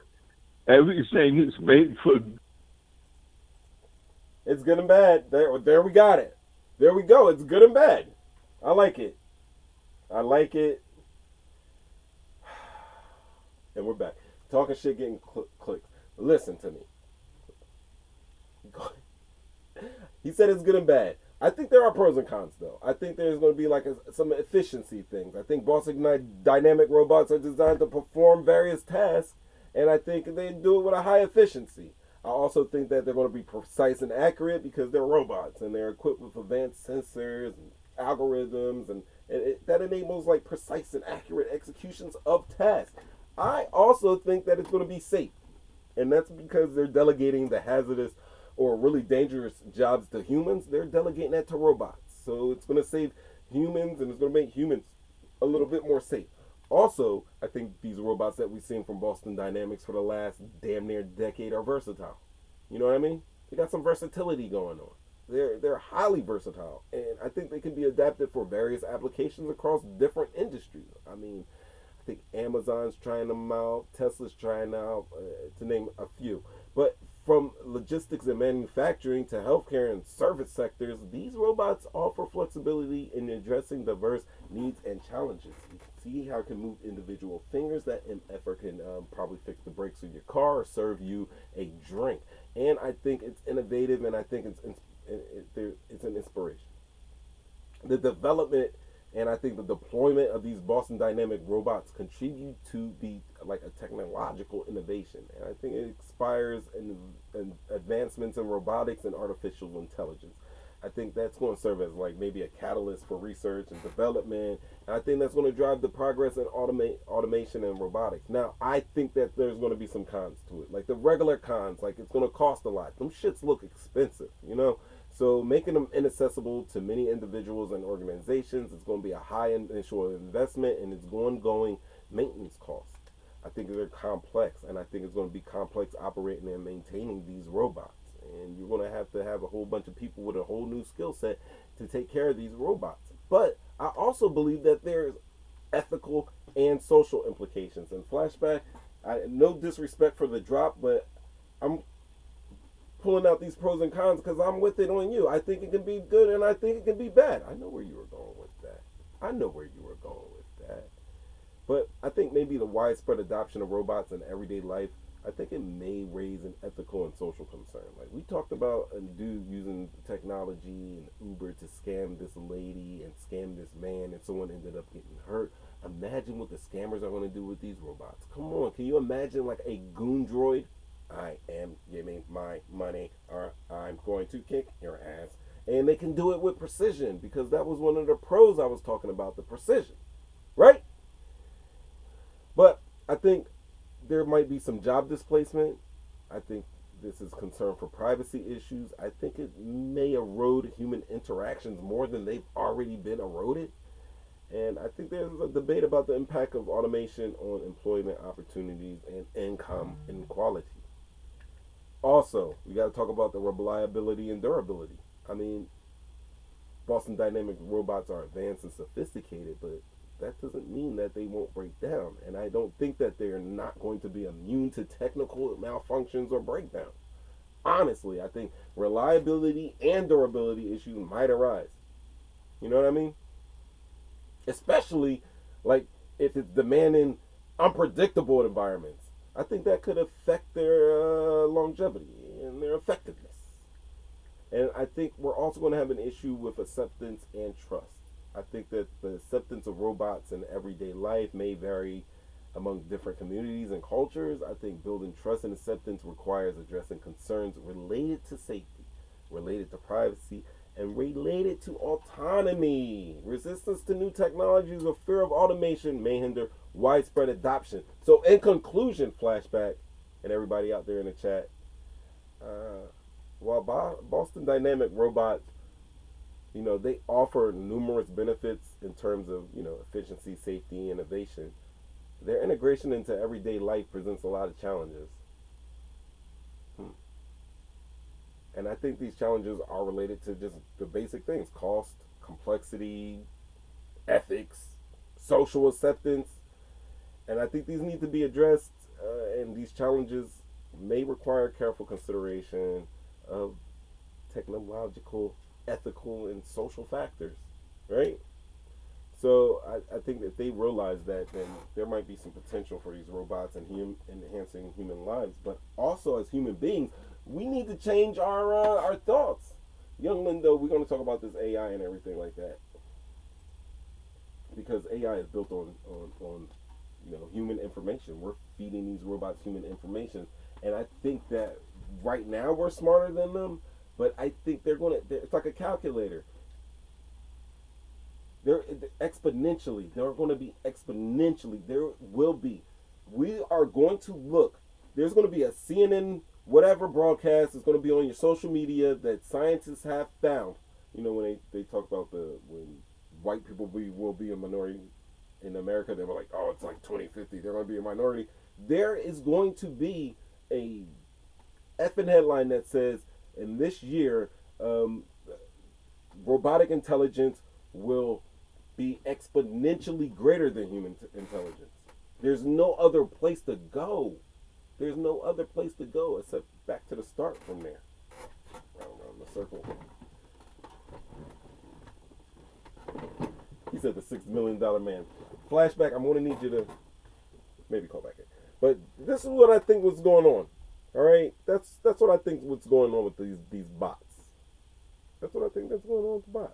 everything is made for. It's good and bad. There we got it. There we go. It's good and bad. I like it. I like it. And we're back. Talking shit, getting clicks. Listen to me. He said it's good and bad. I think there are pros and cons, though. I think there's going to be like some efficiency things. I think Boston Dynamic robots are designed to perform various tasks, and I think they do it with a high efficiency. I also think that they're going to be precise and accurate because they're robots and they're equipped with advanced sensors and algorithms, and that enables like precise and accurate executions of tasks. I also think that it's going to be safe, and that's because they're delegating the hazardous or really dangerous jobs to humans. They're delegating that to robots, so it's going to save humans and it's going to make humans a little bit more safe. Also, I think these robots that we've seen from Boston Dynamics for the last damn near decade are versatile. You know what I mean? They got some versatility going on. They're highly versatile, and I think they can be adapted for various applications across different industries. I mean, I think Amazon's trying them out, Tesla's trying out, to name a few. But from logistics and manufacturing to healthcare and service sectors, these robots offer flexibility in addressing diverse needs and challenges. You can see how it can move individual fingers. That MFer can probably fix the brakes of your car or serve you a drink. And I think it's innovative, and I think it's an inspiration. The development and I think the deployment of these Boston Dynamic robots contribute to the like a technological innovation, and I think it inspires in advancements in robotics and artificial intelligence. I think that's going to serve as like maybe a catalyst for research and development, and I think that's going to drive the progress in automation and robotics. Now, I think that there's going to be some cons to it, like the regular cons, like it's going to cost a lot. Them shits look expensive, you know. So making them inaccessible to many individuals and organizations is going to be a high initial investment, and it's ongoing maintenance costs. I think they're complex, and I think it's going to be complex operating and maintaining these robots. And you're going to have a whole bunch of people with a whole new skill set to take care of these robots. But I also believe that there's ethical and social implications. And flashback, no disrespect for the drop, but I'm pulling out these pros and cons because I'm with it on you. I think it can be good and I think it can be bad. I know where you were going with that. But I think maybe the widespread adoption of robots in everyday life, I think it may raise an ethical and social concern. Like we talked about a dude using technology and Uber to scam this lady and scam this man, and someone ended up getting hurt. Imagine what the scammers are going to do with these robots. Come on, can you imagine like a goon droid? I am giving my money or I'm going to kick your ass. And they can do it with precision because that was one of the pros I was talking about, the precision. Right? But I think there might be some job displacement. I think this is concern for privacy issues. I think it may erode human interactions more than they've already been eroded. And I think there's a debate about the impact of automation on employment opportunities and income inequality. Also, we got to talk about the reliability and durability. I mean, Boston Dynamics robots are advanced and sophisticated, but that doesn't mean that they won't break down. And I don't think that they're not going to be immune to technical malfunctions or breakdowns. Honestly, I think reliability and durability issues might arise. You know what I mean? Especially like if it's demanding unpredictable environments. I think that could affect their longevity and their effectiveness. And I think we're also going to have an issue with acceptance and trust. I think that the acceptance of robots in everyday life may vary among different communities and cultures. I think building trust and acceptance requires addressing concerns related to safety, related to privacy, and related to autonomy. Resistance to new technologies or fear of automation may hinder widespread adoption. So in conclusion, flashback, and everybody out there in the chat, while Boston Dynamic robots, they offer numerous benefits in terms of, efficiency, safety, innovation, their integration into everyday life presents a lot of challenges. And I think these challenges are related to just the basic things: cost, complexity, ethics, social acceptance. And I think these need to be addressed, and these challenges may require careful consideration of technological, ethical, and social factors, right? So I think that they realize that, then there might be some potential for these robots and enhancing human lives. But also, as human beings, we need to change our thoughts. Young Lindo, we're going to talk about this AI and everything like that, because AI is built on human information. We're feeding these robots human information, and I think that right now we're smarter than them. But I think it's like a calculator. They're exponentially. They're going to be exponentially. We are going to look. There's going to be a CNN whatever broadcast is going to be on your social media that scientists have found. When they talk about when white people will be a minority in America, they were like, oh, it's like 2050. They're going to be a minority. There is going to be a effing headline that says, in this year, robotic intelligence will be exponentially greater than human intelligence. There's no other place to go. There's no other place to go except back to the start from there. Around the circle. He said the $6 million man. Flashback, I'm going to need you to maybe call back in. But this is what I think was going on. All right? That's what I think what's going on with these bots. That's what I think that's going on with the bots.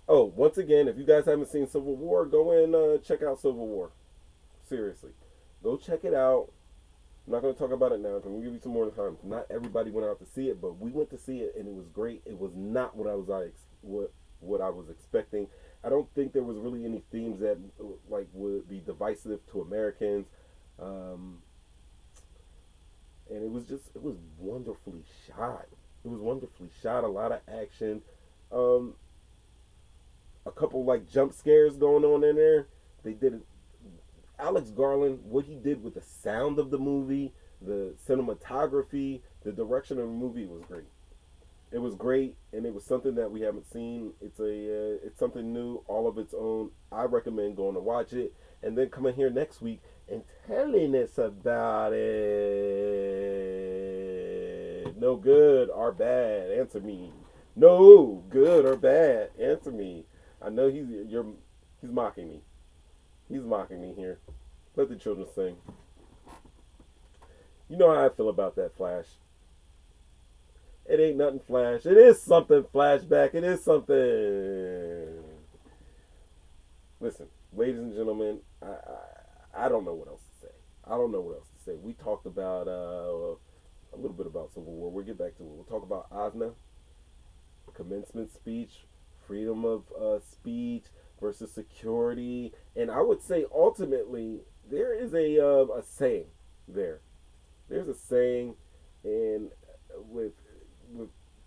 Oh, once again, if you guys haven't seen Civil War, go and check out Civil War. Seriously. Go check it out. I'm not going to talk about it now because I'm going to give you some more time. Not everybody went out to see it, but we went to see it and it was great. It was not what I was expecting. I don't think there was really any themes that would be divisive to Americans. And it was wonderfully shot. It was wonderfully shot. A lot of action. A couple jump scares going on in there. They did it. Alex Garland, what he did with the sound of the movie, the cinematography, the direction of the movie was great. It was great, and it was something that we haven't seen. It's something new, all of its own. I recommend going to watch it, and then coming here next week and telling us about it. No good or bad, answer me. No good or bad, answer me. I know he's mocking me. He's mocking me here. Let the children sing. You know how I feel about that, Flash. It ain't nothing, Flash. It is something, Flashback. It is something. Listen, ladies and gentlemen, I don't know what else to say. I don't know what else to say. We talked about a little bit about Civil War. We'll get back to it. We'll talk about Osna, commencement speech, freedom of speech versus security, and I would say ultimately there is a saying there. There's a saying in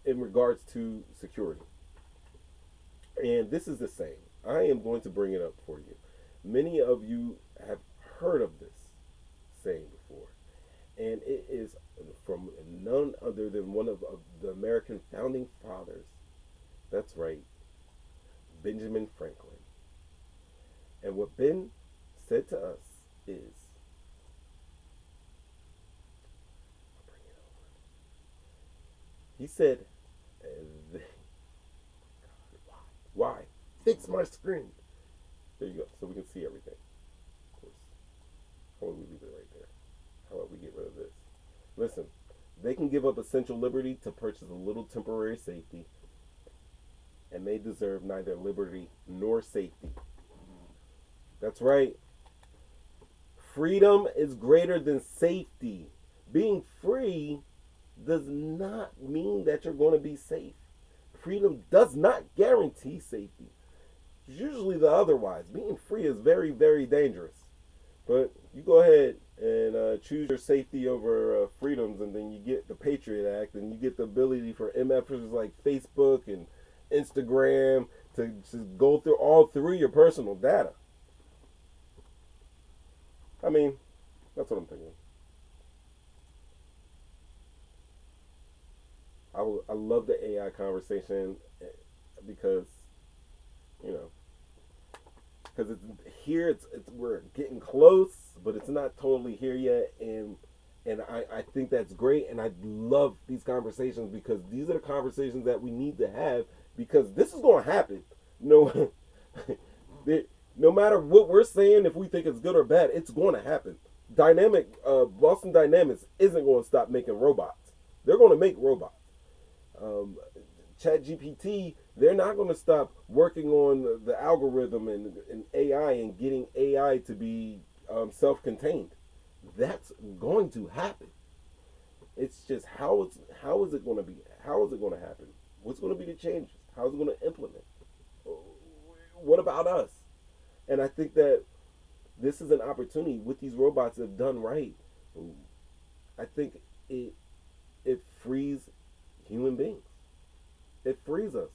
regards to security, and this is the saying. I am going to bring it up for you. Many of you have heard of this saying before, and it is from none other than one of the American founding fathers. That's right, Benjamin Franklin. And what Ben said to us is, I'll bring it over. He said, why? Fix my screen. There you go, so we can see everything. Of course. How about we leave it right there? How about we get rid of this? Listen, they can give up essential liberty to purchase a little temporary safety. and they deserve neither liberty nor safety. That's right. Freedom is greater than safety. Being free does not mean that you're going to be safe. Freedom does not guarantee safety. It's usually the otherwise. Being free is very, very dangerous. But you go ahead and choose your safety over freedoms, and then you get the Patriot Act, and you get the ability for MFers like Facebook and Instagram to just go through your personal data. I mean, that's what I'm thinking. I love the AI conversation because, you know, because it's here. It's we're getting close, but it's not totally here yet, and I think that's great, and I love these conversations because these are the conversations that we need to have because this is going to happen. No, no matter what we're saying, if we think it's good or bad, it's going to happen. Boston Dynamics isn't going to stop making robots. They're going to make robots. ChatGPT, they're not going to stop working on the algorithm and AI and getting AI to be self-contained. That's going to happen. It's just how is it going to be? How is it going to happen? What's going to be the changes? How is it going to implement? What about us? And I think that this is an opportunity with these robots if done right. I think it frees human beings. It frees us.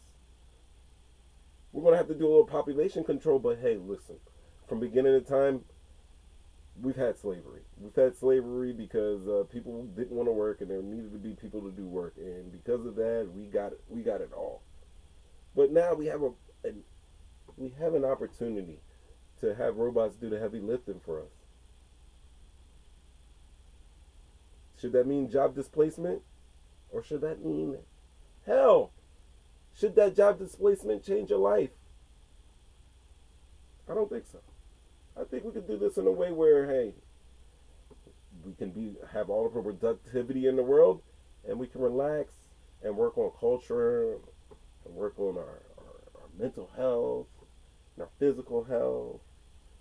We're going to have to do a little population control, but hey, listen, from beginning of time, we've had slavery. We've had slavery because people didn't want to work, and there needed to be people to do work, and because of that, we got it all. But now we have an opportunity to have robots do the heavy lifting for us. Should that mean job displacement? Or should that mean, hell, should that job displacement change your life? I don't think so. I think we could do this in a way where, hey, we can have all of our productivity in the world, and we can relax and work on culture, and work on our mental health, and our physical health,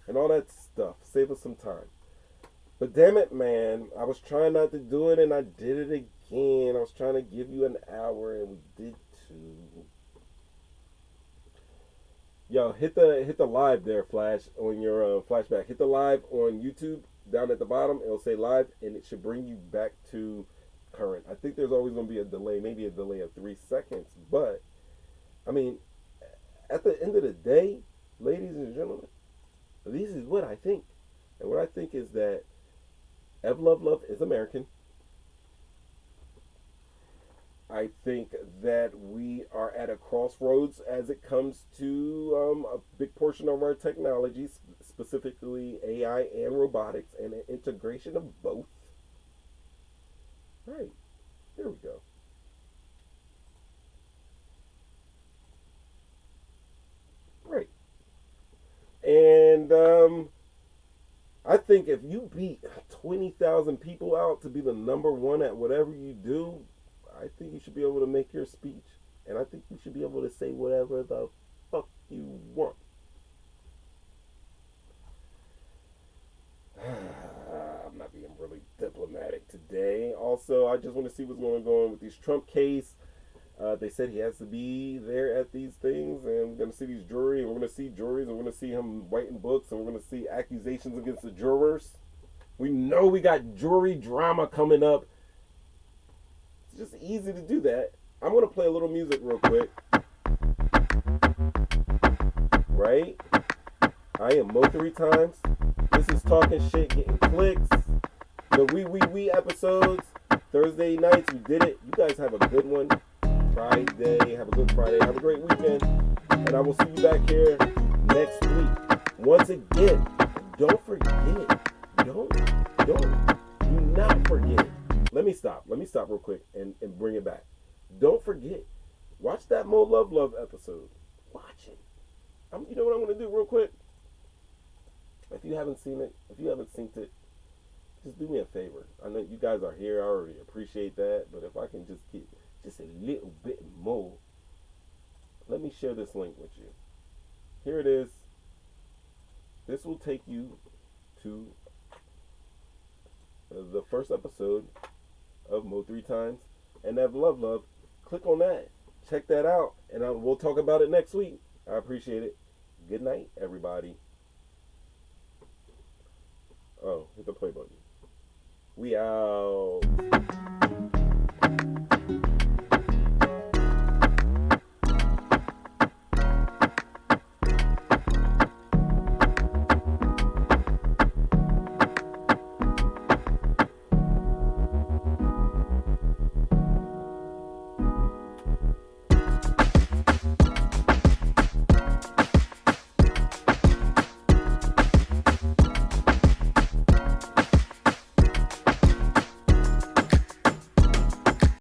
and all that stuff. Save us some time. But damn it, man, I was trying not to do it, and I did it again. I was trying to give you an hour, and we did 2. Yo, hit the live there, Flash, on your flashback. Hit the live on YouTube down at the bottom. It'll say live, and it should bring you back to current. I think there's always going to be a delay, maybe a delay of 3 seconds. But, I mean, at the end of the day, ladies and gentlemen, this is what I think. And what I think is that Ev Love is American. I think that we are at a crossroads as it comes to a big portion of our technologies, specifically AI and robotics, and an integration of both. Right. There we go. Right. And I think if you beat 20,000 people out to be the number one at whatever you do, I think you should be able to make your speech. And I think you should be able to say whatever the fuck you want. I'm not being really diplomatic today. Also, I just want to see what's going on with these Trump case. They said he has to be there at these things, and we're going to see these jury, and we're going to see juries, and we're going to see him writing books, and we're going to see accusations against the jurors. We know we got jury drama coming up. It's just easy to do that. I'm going to play a little music real quick. Right? I am Mo'3 times. This is Talking Shit, Getting Clicks. The We episodes. Thursday nights, we did it. You guys have a good one. Friday. Have a good Friday. Have a great weekend. And I will see you back here next week. Once again, don't forget. Do not forget. Let me stop real quick and bring it back. Don't forget. Watch that Mo' Love episode. Watch it. You know what I'm going to do real quick? If you haven't seen it, if you haven't synced it, just do me a favor. I know you guys are here. I already appreciate that. But if I can just get just a little bit more, let me let me share this link with you. Here it is. This will take you to the first episode of Mo'3 Times and that love. Click on that. Check that out, and we'll talk about it next week. I appreciate it. Good night, everybody. Oh, hit the play button. We out.